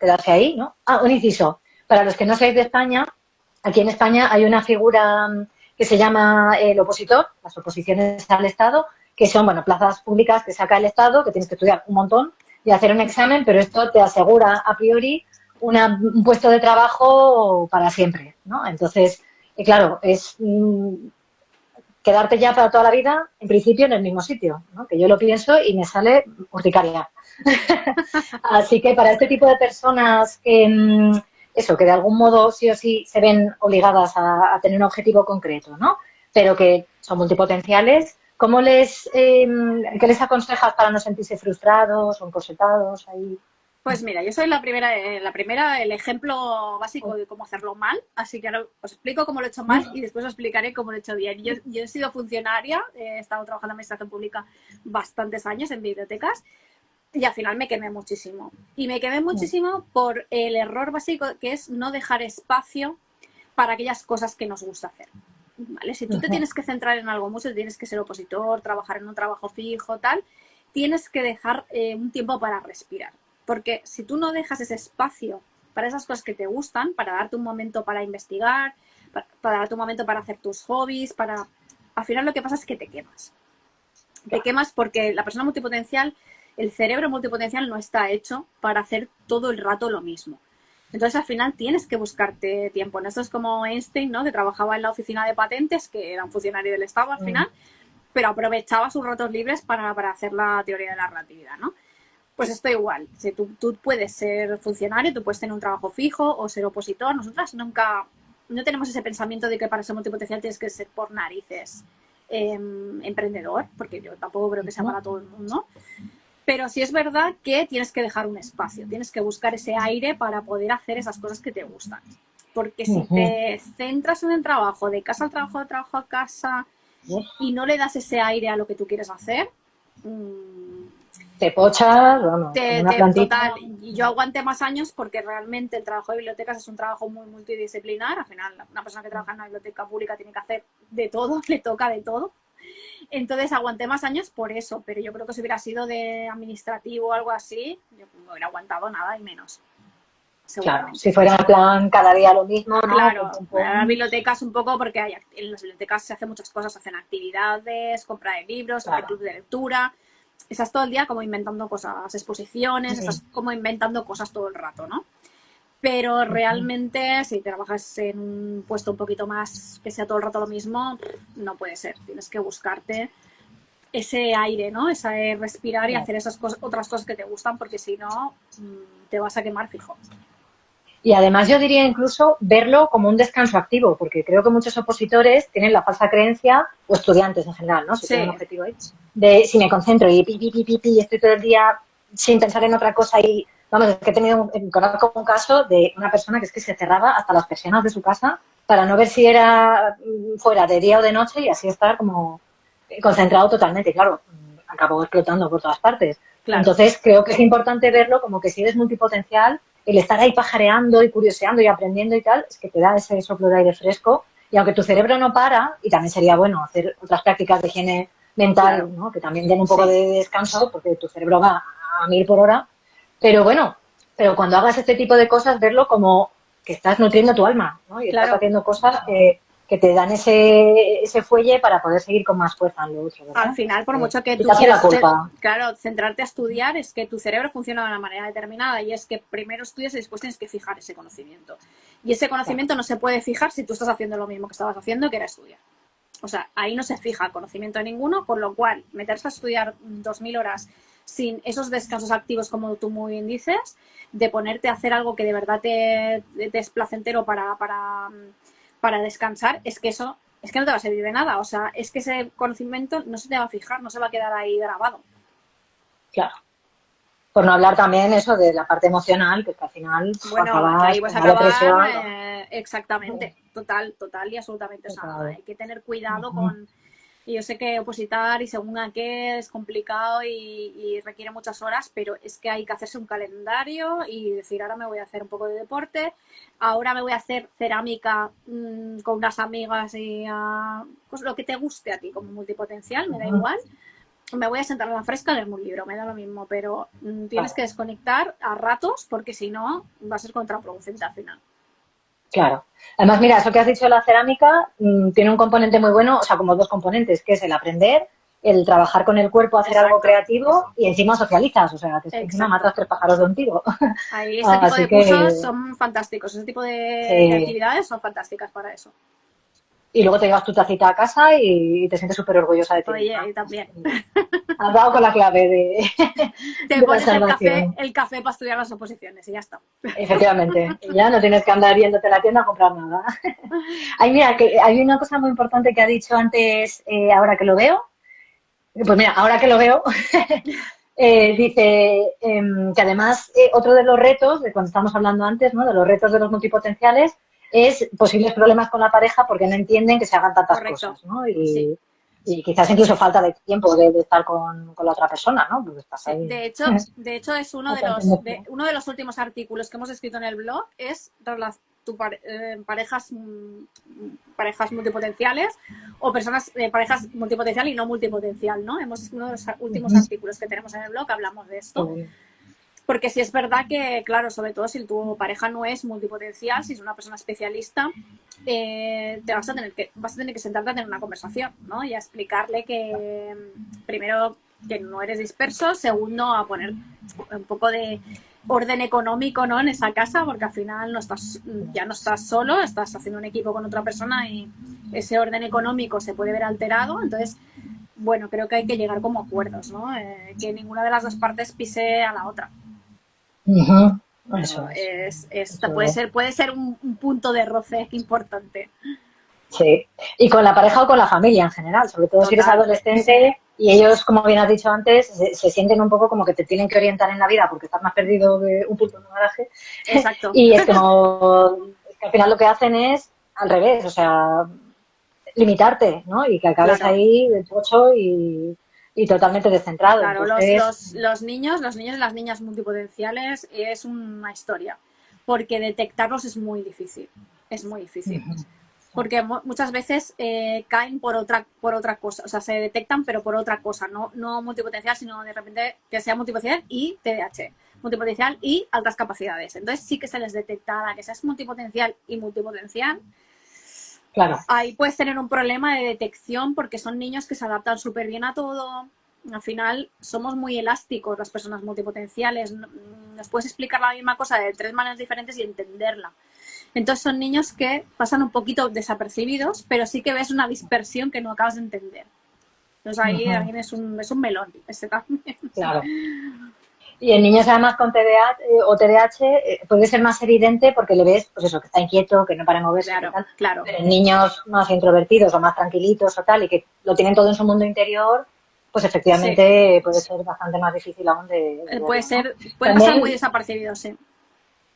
quedarse ahí, ¿no? Ah, un inciso. Para los que no seáis de España, aquí en España hay una figura que se llama el opositor, las oposiciones al Estado, que son, bueno, plazas públicas que saca el Estado, que tienes que estudiar un montón y hacer un examen, pero esto te asegura a priori un puesto de trabajo para siempre, ¿no? Entonces, claro, es quedarte ya para toda la vida, en principio, en el mismo sitio, ¿no? Que yo lo pienso y me sale urticaria. Así que para este tipo de personas que, eso, que de algún modo sí o sí se ven obligadas a tener un objetivo concreto, ¿no? Pero que son multipotenciales, ¿qué les aconsejas para no sentirse frustrados o encorsetados ahí? Pues mira, yo soy el ejemplo básico de cómo hacerlo mal, así que ahora os explico cómo lo he hecho mal y después os explicaré cómo lo he hecho bien. Yo he sido funcionaria, he estado trabajando en administración pública bastantes años en bibliotecas y al final me quemé muchísimo. Y me quemé muchísimo por el error básico que es no dejar espacio para aquellas cosas que nos gusta hacer. ¿Vale? Si tú te tienes que centrar en algo mucho, tienes que ser opositor, trabajar en un trabajo fijo, tal, tienes que dejar un tiempo para respirar. Porque si tú no dejas ese espacio para esas cosas que te gustan, para darte un momento para investigar, para darte un momento para hacer tus hobbies, al final lo que pasa es que te quemas. Te quemas porque la persona multipotencial el cerebro multipotencial no está hecho para hacer todo el rato lo mismo. Entonces, al final, tienes que buscarte tiempo. Esto es como Einstein, ¿no? Que trabajaba en la oficina de patentes, que era un funcionario del Estado al final, pero aprovechaba sus ratos libres para hacer la teoría de la relatividad, ¿no? Pues esto igual. Si tú puedes ser funcionario, tú puedes tener un trabajo fijo o ser opositor. Nosotras nunca... No tenemos ese pensamiento de que para ser multipotencial tienes que ser por narices emprendedor, porque yo tampoco creo que sea para todo el mundo. Pero sí es verdad que tienes que dejar un espacio, tienes que buscar ese aire para poder hacer esas cosas que te gustan. Porque si te centras en el trabajo, de casa al trabajo, de trabajo a casa, y no le das ese aire a lo que tú quieres hacer, te pochas, bueno, como una plantita. total. Y yo aguanté más años porque realmente el trabajo de bibliotecas es un trabajo muy multidisciplinar. Al final, una persona que trabaja en una biblioteca pública tiene que hacer de todo, le toca de todo. Entonces aguanté más años por eso, pero yo creo que si hubiera sido de administrativo o algo así, yo no hubiera aguantado nada y menos. Claro, si fuera en plan cada día lo mismo, ¿no? Claro, las bibliotecas un poco porque en las bibliotecas se hacen muchas cosas, hacen actividades, compra de libros, hacen club de lectura. Estás todo el día como inventando cosas, exposiciones, estás como inventando cosas todo el rato, ¿no? Pero realmente, si trabajas en un puesto un poquito más que sea todo el rato lo mismo, no puede ser. Tienes que buscarte ese aire, ¿no? Ese respirar y hacer esas cosas, otras cosas que te gustan, porque si no, te vas a quemar fijo. Y además yo diría incluso verlo como un descanso activo, porque creo que muchos opositores tienen la falsa creencia, o estudiantes en general, ¿no? Si tienen un objetivo ahí, de si me concentro y estoy todo el día sin pensar en otra cosa y, vamos, es que he tenido conozco un caso de una persona que es que se cerraba hasta las persianas de su casa para no ver si era fuera de día o de noche y así estar como concentrado totalmente. Y claro, acabó explotando por todas partes. Claro. Entonces creo que es importante verlo como que si eres multipotencial, el estar ahí pajareando y curioseando y aprendiendo y tal, es que te da ese soplo de aire fresco. Y aunque tu cerebro no para, y también sería bueno hacer otras prácticas de higiene mental, claro, ¿no? Que también den un poco de descanso, porque tu cerebro va a 1000 por hora. Pero bueno, pero cuando hagas este tipo de cosas, verlo como que estás nutriendo tu alma, ¿no? Y estás haciendo cosas que te dan ese fuelle para poder seguir con más fuerza en lo otro, ¿verdad? Al final, por mucho que tú quieras, claro, centrarte a estudiar, es que tu cerebro funciona de una manera determinada y es que primero estudias y después tienes que fijar ese conocimiento. Y ese conocimiento no se puede fijar si tú estás haciendo lo mismo que estabas haciendo, que era estudiar. O sea, ahí no se fija conocimiento ninguno, con lo cual meterse a estudiar 2000 horas sin esos descansos activos, como tú muy bien dices, de ponerte a hacer algo que de verdad te es placentero para descansar, es que eso es que no te va a servir de nada. O sea, es que ese conocimiento no se te va a fijar, no se va a quedar ahí grabado. Claro. Por no hablar también eso de la parte emocional, que es que al final bueno, que ahí vas a acabar exactamente, total y absolutamente. O sea, hay que tener cuidado con... Y yo sé que opositar y según a qué es complicado y requiere muchas horas, pero es que hay que hacerse un calendario y decir, ahora me voy a hacer un poco de deporte, ahora me voy a hacer cerámica con unas amigas y pues lo que te guste a ti como multipotencial, me da igual. Me voy a sentar a la fresca a leerme un libro, me da lo mismo, pero tienes que desconectar a ratos porque si no va a ser contraproducente al final. Claro. Además, mira, eso que has dicho de la cerámica tiene un componente muy bueno, o sea, como dos componentes, que es el aprender, el trabajar con el cuerpo, hacer algo creativo y encima socializas, o sea, que encima matas 3 pájaros de un tiro. Ahí ese tipo de cursos son fantásticos, ese tipo de actividades son fantásticas para eso. Y luego te llevas tu tacita a casa y te sientes súper orgullosa de ti. Oye, y también. Has dado con la clave de te pones el café para estudiar las oposiciones y ya está. Efectivamente, ya no tienes que andar yéndote a la tienda a comprar nada. Ay, mira, que hay una cosa muy importante que ha dicho antes, ahora que lo veo. Pues mira, ahora que lo veo, dice que además otro de los retos, de cuando estábamos hablando antes, ¿no? De los retos de los multipotenciales, es posibles problemas con la pareja porque no entienden que se hagan tantas cosas, ¿no? Y quizás incluso falta de tiempo de estar con la otra persona, ¿no? Porque estás ahí. De hecho es uno de los últimos artículos que hemos escrito en el blog, es parejas multipotenciales o personas parejas multipotencial y no multipotencial, ¿no? Uno de los últimos artículos que tenemos en el blog hablamos de esto. Porque sí es verdad que, claro, sobre todo si tu pareja no es multipotencial, si es una persona especialista, vas a tener que sentarte a tener una conversación, ¿no? Y a explicarle que primero que no eres disperso. Segundo, a poner un poco de orden económico, ¿no? En esa casa, porque al final ya no estás solo, estás haciendo un equipo con otra persona y ese orden económico se puede ver alterado. Entonces, bueno, creo que hay que llegar como acuerdos, ¿no? Que ninguna de las dos partes pise a la otra. Uh-huh. Eso puede ser un punto de roce importante. Sí, y con la pareja o con la familia en general, sobre todo si eres Total. adolescente y ellos, como bien has dicho antes, se sienten un poco como que te tienen que orientar en la vida porque estás más perdido que un punto en un garaje. Exacto. Y es que al final lo que hacen es al revés, o sea, limitarte, ¿no? Y que acabes Claro. ahí del tocho y totalmente descentrado. Claro, Entonces, los niños y las niñas multipotenciales es una historia, porque detectarlos es muy difícil, es muy difícil. Porque muchas veces caen por otra cosa, o sea, se detectan pero por otra cosa, no multipotencial, sino de repente que sea multipotencial y TDAH, multipotencial y altas capacidades. Entonces sí que se les detecta que seas multipotencial y multipotencial. claro. Ahí puedes tener un problema de detección porque son niños que se adaptan súper bien a todo. Al final somos muy elásticos las personas multipotenciales. Nos puedes explicar la misma cosa de 3 maneras diferentes y entenderla. Entonces son niños que pasan un poquito desapercibidos, pero sí que ves una dispersión que no acabas de entender. Entonces ahí es un melón, ese también. Claro. Y en niños además con TDAH o TDAH puede ser más evidente porque le ves, pues eso, que está inquieto, que no para moverse, que Claro, tal. claro. Pero en niños más introvertidos o más tranquilitos o tal y que lo tienen todo en su mundo interior, pues efectivamente puede ser bastante más difícil aún de verlo, ¿no? Pueden pasar muy desapercibidos, sí.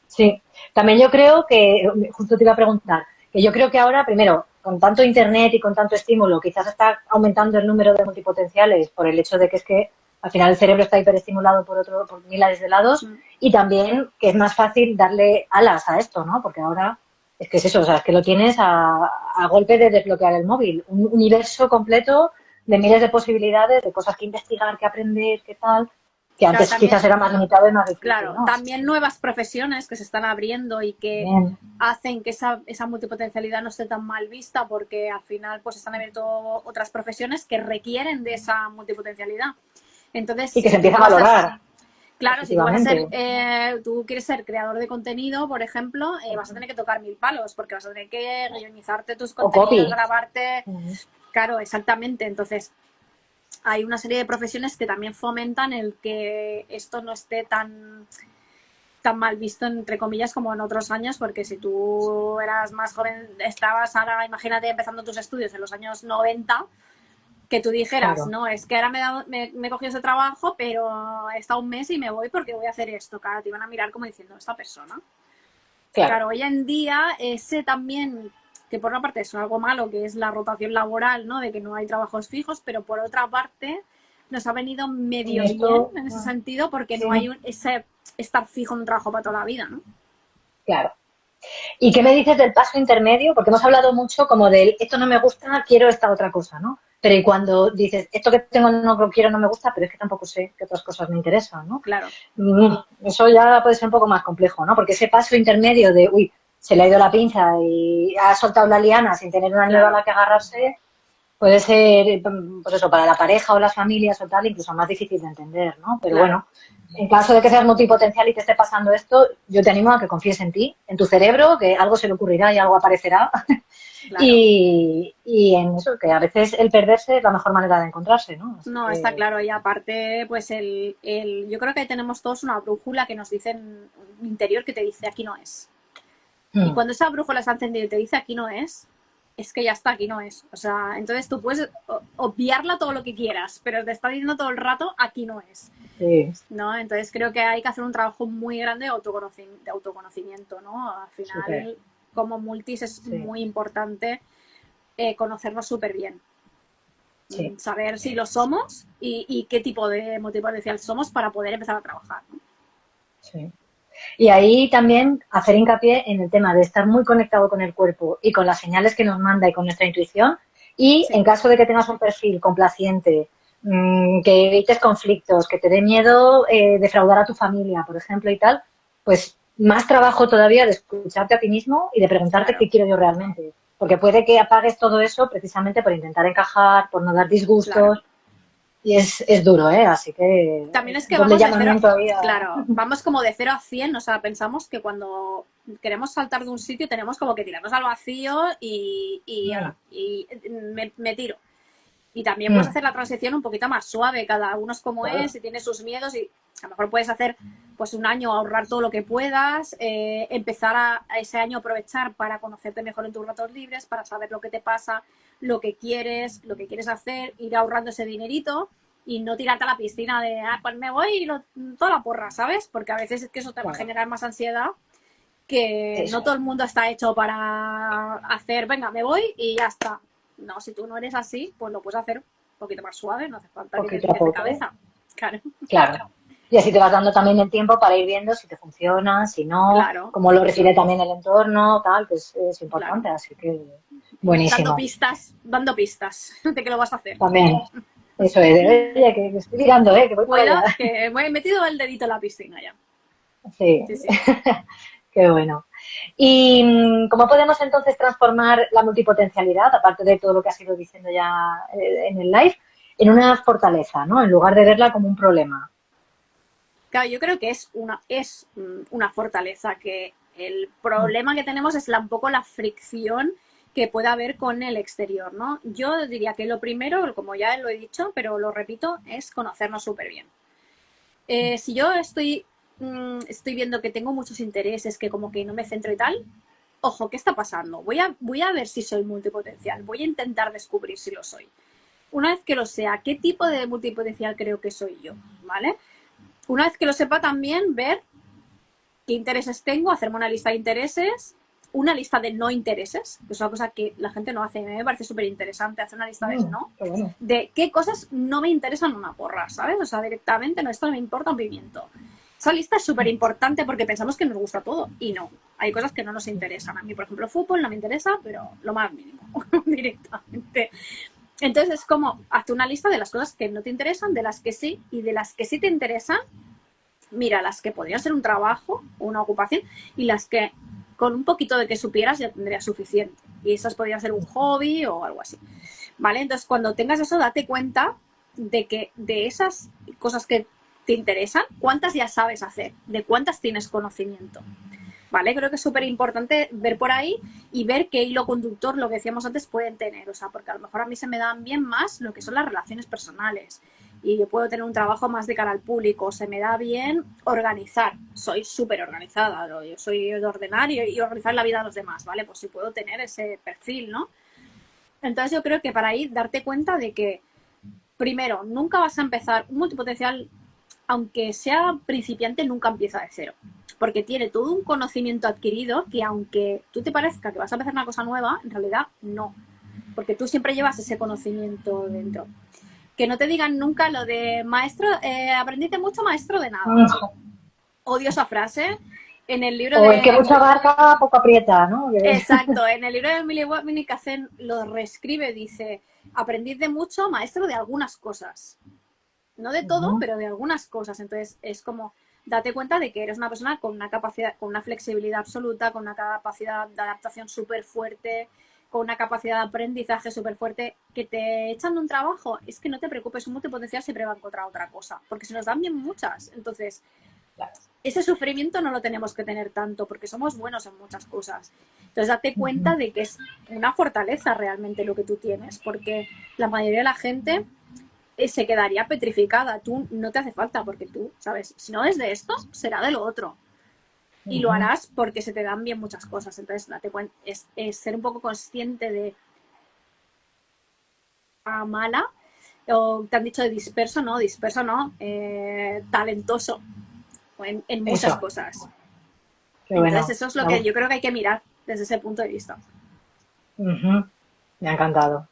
Sí, también yo creo que, justo te iba a preguntar, que yo creo que ahora, primero, con tanto internet y con tanto estímulo, quizás está aumentando el número de multipotenciales por el hecho de que es que al final el cerebro está hiperestimulado por miles de lados y también que es más fácil darle alas a esto, ¿no? Porque ahora es que es eso, o sea, es que lo tienes a golpe de desbloquear el móvil, un universo completo de miles de posibilidades, de cosas que investigar, que aprender, que tal, que Claro, antes también, quizás era más limitado y más difícil, claro, ¿no? también nuevas profesiones que se están abriendo y que Bien. hacen que esa multipotencialidad no esté tan mal vista porque al final pues están abierto otras profesiones que requieren de esa multipotencialidad. Entonces, Y que se si empieza tú a vas a valorar, claro, si tú vas a ser, efectivamente. tú quieres ser creador de contenido, por ejemplo, vas a tener que tocar 1000 palos porque vas a tener que guionizarte tus O copy. contenidos, grabarte, claro, exactamente. Entonces, hay una serie de profesiones que también fomentan el que esto no esté tan mal visto, entre comillas, como en otros años, porque si tú eras más joven, estabas ahora, imagínate, empezando tus estudios en los años 90, que tú dijeras, Claro. no, es que ahora me he cogido ese trabajo, pero he estado un mes y me voy porque voy a hacer esto. Claro, te iban a mirar como diciendo, esta persona. Claro. Claro, hoy en día ese también, que por una parte es algo malo, que es la rotación laboral, ¿no? De que no hay trabajos fijos, pero por otra parte nos ha venido Y medio bien esto, en ese sentido porque sí, no hay ese estar fijo en un trabajo para toda la vida, ¿no? claro. ¿Y qué me dices del paso intermedio? Porque hemos hablado mucho como del esto no me gusta, quiero esta otra cosa, ¿no? Pero y cuando dices esto que tengo no lo quiero, no me gusta, pero es que tampoco sé qué otras cosas me interesan, ¿no? Claro. Eso ya puede ser un poco más complejo, ¿no? Porque ese paso intermedio de, uy, se le ha ido la pinza y ha soltado la liana sin tener una nueva a Claro. la que agarrarse, puede ser, pues eso, para la pareja o las familias o tal, incluso más difícil de entender, ¿no? Pero Claro. bueno, en caso de que seas multipotencial y te esté pasando esto, yo te animo a que confíes en ti, en tu cerebro, que algo se le ocurrirá y algo aparecerá. Claro. Y en eso, que a veces el perderse es la mejor manera de encontrarse, ¿no? Así No, está que, claro. Y aparte, pues yo creo que tenemos todos una brújula que nos dice en un interior que te dice aquí no es. Y cuando esa brújula está encendida y te dice aquí no es que ya está, aquí no es. O sea, entonces tú puedes obviarla todo lo que quieras, pero te está diciendo todo el rato aquí no es. sí, ¿No? Entonces creo que hay que hacer un trabajo muy grande de autoconocimiento, ¿no? Al súper, final, como multis es sí, muy importante conocernos súper bien. sí. Saber si lo somos y qué tipo de multipotencial somos para poder empezar a trabajar, ¿no? Sí. Y ahí también hacer hincapié en el tema de estar muy conectado con el cuerpo y con las señales que nos manda y con nuestra intuición. Y Sí, en caso de que tengas un perfil complaciente, que evites conflictos, que te dé miedo defraudar a tu familia, por ejemplo, y tal, pues más trabajo todavía de escucharte a ti mismo y de preguntarte claro, qué quiero yo realmente. Porque puede que apagues todo eso precisamente por intentar encajar, por no dar claro. disgustos. Y es duro, ¿eh? Así que También es que doble vamos de cero, llamamiento había. claro, vamos como de 0 a 100, o sea, pensamos que cuando queremos saltar de un sitio tenemos como que tirarnos al vacío y me tiro. Y también puedes hacer la transición un poquito más suave, cada uno es como Claro. es y tiene sus miedos y a lo mejor puedes hacer pues un año, ahorrar todo lo que puedas, empezar a ese año aprovechar para conocerte mejor en tus ratos libres, para saber lo que te pasa, lo que quieres hacer, ir ahorrando ese dinerito y no tirarte a la piscina de, pues me voy y toda la porra, ¿sabes? Porque a veces es que eso te va a Claro. generar más ansiedad, que no Eso, todo el mundo está hecho para hacer, venga, me voy y ya está. No, si tú no eres así, pues lo puedes hacer un poquito más suave, no hace falta que te poquito a tires de poco. cabeza. Claro, Claro. Y así te vas dando también el tiempo para ir viendo si te funciona, si no, claro, cómo lo recibe también el entorno, tal, que es claro. importante. Así que Dando buenísimo. pistas de que lo vas a hacer. También, eso es, oye, que estoy tirando, que voy para allá. Cuidado, que me he metido el dedito en la piscina ya. Sí, Sí, sí. qué bueno. ¿Y cómo podemos entonces transformar la multipotencialidad, aparte de todo lo que has ido diciendo ya en el live, en una fortaleza, ¿no? En lugar de verla como un problema. Claro, yo creo que es una fortaleza, que el problema que tenemos es un poco la fricción que puede haber con el exterior, ¿no? Yo diría que lo primero, como ya lo he dicho, pero lo repito, es conocernos súper bien. Si yo estoy viendo que tengo muchos intereses, que como que no me centro y tal, ojo, ¿qué está pasando? Voy a ver si soy multipotencial, voy a intentar descubrir si lo soy. Una vez que lo sea, ¿qué tipo de multipotencial creo que soy yo? ¿Vale? Una vez que lo sepa, también ver qué intereses tengo, hacerme una lista de intereses, una lista de no intereses, que es una cosa que la gente no hace. A mí me parece súper interesante hacer una lista de no, Qué bueno. de qué cosas no me interesan una porra, ¿sabes? O sea, directamente, no, esto no me importa un pimiento. Esa lista es súper importante porque pensamos que nos gusta todo y no. Hay cosas que no nos interesan. A mí, por ejemplo, fútbol no me interesa, pero lo más mínimo, directamente. Entonces es como, hazte una lista de las cosas que no te interesan, de las que sí, y de las que sí te interesan, mira, las que podrían ser un trabajo o una ocupación y las que con un poquito de que supieras ya tendría suficiente. Y esas podrían ser un hobby o algo así. ¿Vale? Entonces, cuando tengas eso, date cuenta de que de esas cosas que te interesan, cuántas ya sabes hacer, de cuántas tienes conocimiento. ¿Vale? Creo que es súper importante ver por ahí y ver qué hilo conductor, lo que decíamos antes, pueden tener. O sea, porque a lo mejor a mí se me dan bien más lo que son las relaciones personales y yo puedo tener un trabajo más de cara al público. Se me da bien organizar. Soy súper organizada. ¿No? Yo soy de ordenar y organizar la vida de los demás, ¿vale? Pues sí puedo tener ese perfil, ¿no? Entonces yo creo que para ahí darte cuenta de que, primero, nunca vas a empezar un multipotencial, aunque sea principiante, nunca empieza de cero. Porque tiene todo un conocimiento adquirido que aunque tú te parezca que vas a empezar una cosa nueva, en realidad no. Porque tú siempre llevas ese conocimiento dentro. Que no te digan nunca lo de maestro, aprendiste mucho, maestro de nada. Odio esa frase. En el libro O el que de... mucho abarca, poco aprieta, ¿no? Exacto, en el libro de Emily Winnicott lo reescribe, dice, aprendiz de mucho, maestro de algunas cosas. No de todo, pero de algunas cosas. Entonces es como, date cuenta de que eres una persona con una capacidad, con una flexibilidad absoluta, con una capacidad de adaptación súper fuerte, con una capacidad de aprendizaje súper fuerte, que te echan de un trabajo, es que no te preocupes, un multipotencial siempre va a encontrar otra cosa, porque se nos dan bien muchas. Entonces, ese sufrimiento no lo tenemos que tener tanto, porque somos buenos en muchas cosas. Entonces, date cuenta de que es una fortaleza realmente lo que tú tienes, porque la mayoría de la gente se quedaría petrificada. Tú no te hace falta porque tú, ¿sabes? Si no es de esto, será de lo otro. Y lo harás porque se te dan bien muchas cosas. Entonces, date cuenta, es ser un poco consciente de mala, o te han dicho de disperso, no, talentoso en muchas Eso, cosas. qué Entonces, bueno. eso es lo que yo creo que hay que mirar desde ese punto de vista. Me ha encantado.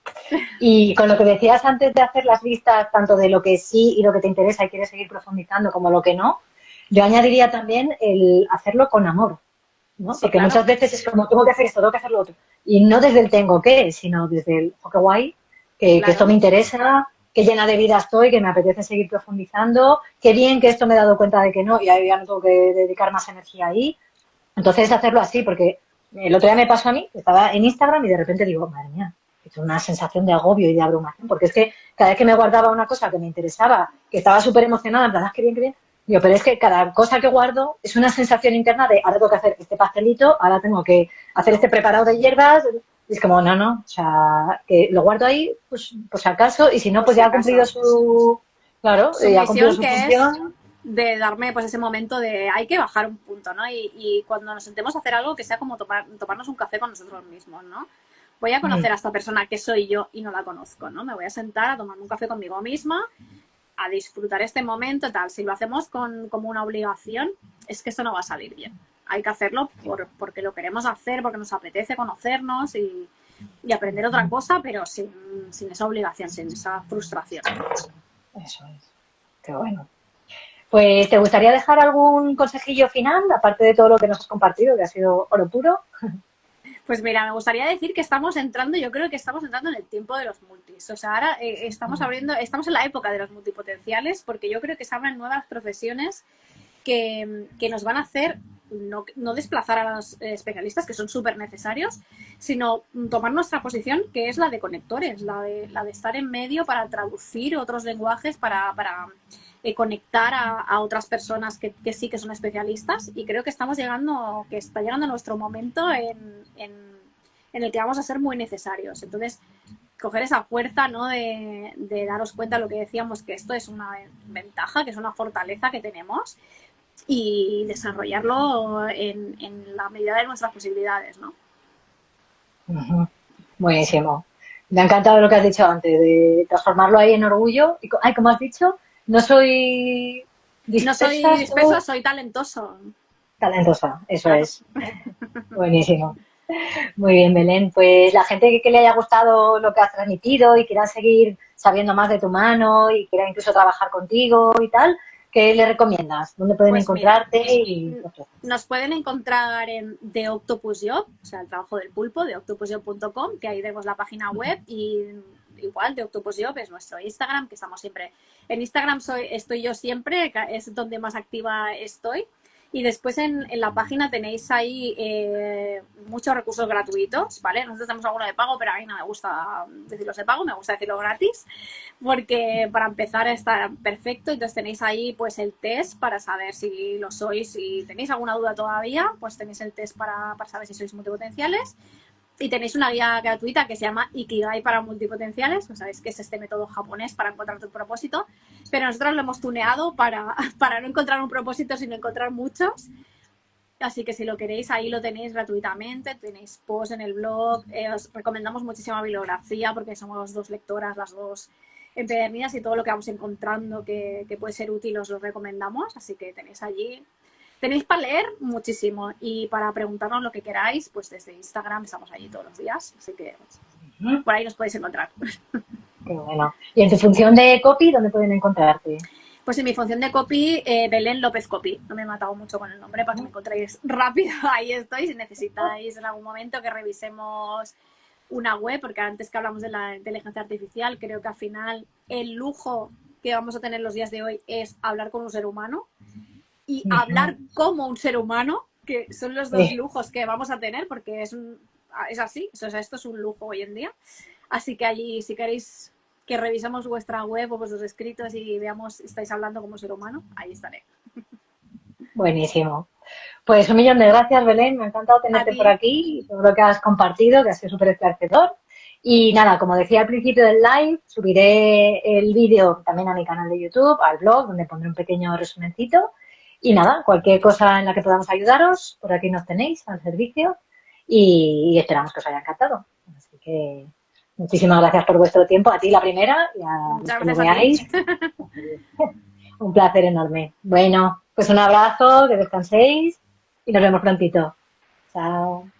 Y con lo que decías antes de hacer las listas, tanto de lo que sí y lo que te interesa y quieres seguir profundizando, como lo que no, yo añadiría también el hacerlo con amor, ¿no? Sí, Porque claro, muchas veces es como, tengo que hacer esto, tengo que hacer lo otro. Y no desde el tengo que, sino desde el, oh, qué guay, que esto me claro. interesa, que llena de vida estoy, que me apetece seguir profundizando, qué bien que esto me he dado cuenta de que no, y ahí ya no tengo que dedicar más energía ahí. Entonces, hacerlo así, porque el otro día me pasó a mí, estaba en Instagram y de repente digo, madre mía, es una sensación de agobio y de abrumación, porque es que cada vez que me guardaba una cosa que me interesaba, que estaba súper emocionada, en plan, qué bien, qué bien, digo, pero es que cada cosa que guardo es una sensación interna de ahora tengo que hacer este pastelito, ahora tengo que hacer este preparado de hierbas, y es como, no, o sea, que lo guardo ahí, pues si acaso, y si no, Por pues si ya ha cumplido acaso. su, claro, Su ya ha cumplido misión, su que es función. de darme pues ese momento de hay que bajar un punto, ¿no? Y cuando nos sentemos a hacer algo que sea como tomarnos un café con nosotros mismos, ¿no? Voy a conocer a esta persona que soy yo y no la conozco, ¿no? Me voy a sentar a tomarme un café conmigo misma, a disfrutar este momento, tal. Si lo hacemos como una obligación, es que esto no va a salir bien. Hay que hacerlo porque lo queremos hacer, porque nos apetece conocernos y aprender otra cosa, pero sin esa obligación, sin esa frustración. Eso es, qué bueno. Pues, ¿te gustaría dejar algún consejillo final, aparte de todo lo que nos has compartido, que ha sido oro puro? Pues mira, me gustaría decir que yo creo que estamos entrando en el tiempo de los multis. O sea, ahora estamos en la época de los multipotenciales, porque yo creo que se abren nuevas profesiones que nos van a hacer no desplazar a los especialistas, que son súper necesarios, sino tomar nuestra posición, que es la de conectores, la de estar en medio para traducir otros lenguajes, para conectar a otras personas que sí que son especialistas. Y creo que está llegando nuestro momento en el que vamos a ser muy necesarios. Entonces, coger esa fuerza, ¿no? de daros cuenta de lo que decíamos, que esto es una ventaja, que es una fortaleza que tenemos, y desarrollarlo en la medida de nuestras posibilidades, ¿no? Ujú. Buenísimo. Me ha encantado lo que has dicho antes, de transformarlo ahí en orgullo. Y, ay, como has dicho, no soy No dispersa, soy disperso, soy soy talentoso. talentosa. Eso Claro. es. Buenísimo. Muy bien, Belén. Pues la gente que le haya gustado lo que has transmitido y quiera seguir sabiendo más de tu mano y quiera incluso trabajar contigo y tal, ¿qué le recomiendas? ¿Dónde pueden Pues mira, encontrarte y qué ofreces? nos pueden encontrar en The Octopus Job, o sea, el trabajo del pulpo, de octopusjob.com, que ahí tenemos la página web, y igual The Octopus Job es nuestro Instagram, que estamos siempre. En Instagram estoy yo siempre, es donde más activa estoy. Y después en la página tenéis ahí muchos recursos gratuitos, ¿vale? Nosotros tenemos alguno de pago, pero a mí no me gusta decirlos de pago, me gusta decirlo gratis, porque para empezar está perfecto. Entonces tenéis ahí pues el test para saber si lo sois. Si tenéis alguna duda todavía, pues tenéis el test para saber si sois multipotenciales. Y tenéis una guía gratuita que se llama Ikigai para multipotenciales. No sabéis que es este método japonés para encontrar tu propósito. Pero nosotros lo hemos tuneado para no encontrar un propósito, sino encontrar muchos. Así que si lo queréis, ahí lo tenéis gratuitamente. Tenéis post en el blog. Os recomendamos muchísima bibliografía porque somos dos lectoras, las dos empedernidas, y todo lo que vamos encontrando que puede ser útil os lo recomendamos. Así que tenéis allí. Tenéis para leer muchísimo, y para preguntarnos lo que queráis, pues desde Instagram estamos allí todos los días, así que por ahí nos podéis encontrar. Qué bueno. Y en tu función de copy, ¿dónde pueden encontrarte? Pues en mi función de copy, Belén López Copy. No me he matado mucho con el nombre para que me encontréis rápido. Ahí estoy. Si necesitáis en algún momento que revisemos una web, porque antes que hablamos de la inteligencia artificial, creo que al final el lujo que vamos a tener los días de hoy es hablar con un ser humano y hablar como un ser humano, que son los dos lujos que vamos a tener, porque es así, o sea, esto es un lujo hoy en día. Así que allí, si queréis que revisemos vuestra web o vuestros escritos y veamos si estáis hablando como ser humano, ahí estaré. Buenísimo. Pues un millón de gracias, Belén. Me ha encantado tenerte por aquí y todo lo que has compartido, que ha sido súper esclarecedor. Y nada, como decía al principio del live, subiré el vídeo también a mi canal de YouTube, al blog, donde pondré un pequeño resumencito. Y nada, cualquier cosa en la que podamos ayudaros, por aquí nos tenéis al servicio y esperamos que os haya encantado. Así que muchísimas gracias por vuestro tiempo, a ti la primera y a los que lo veáis. Un placer enorme. Bueno, pues un abrazo, que descanséis y nos vemos prontito. Chao.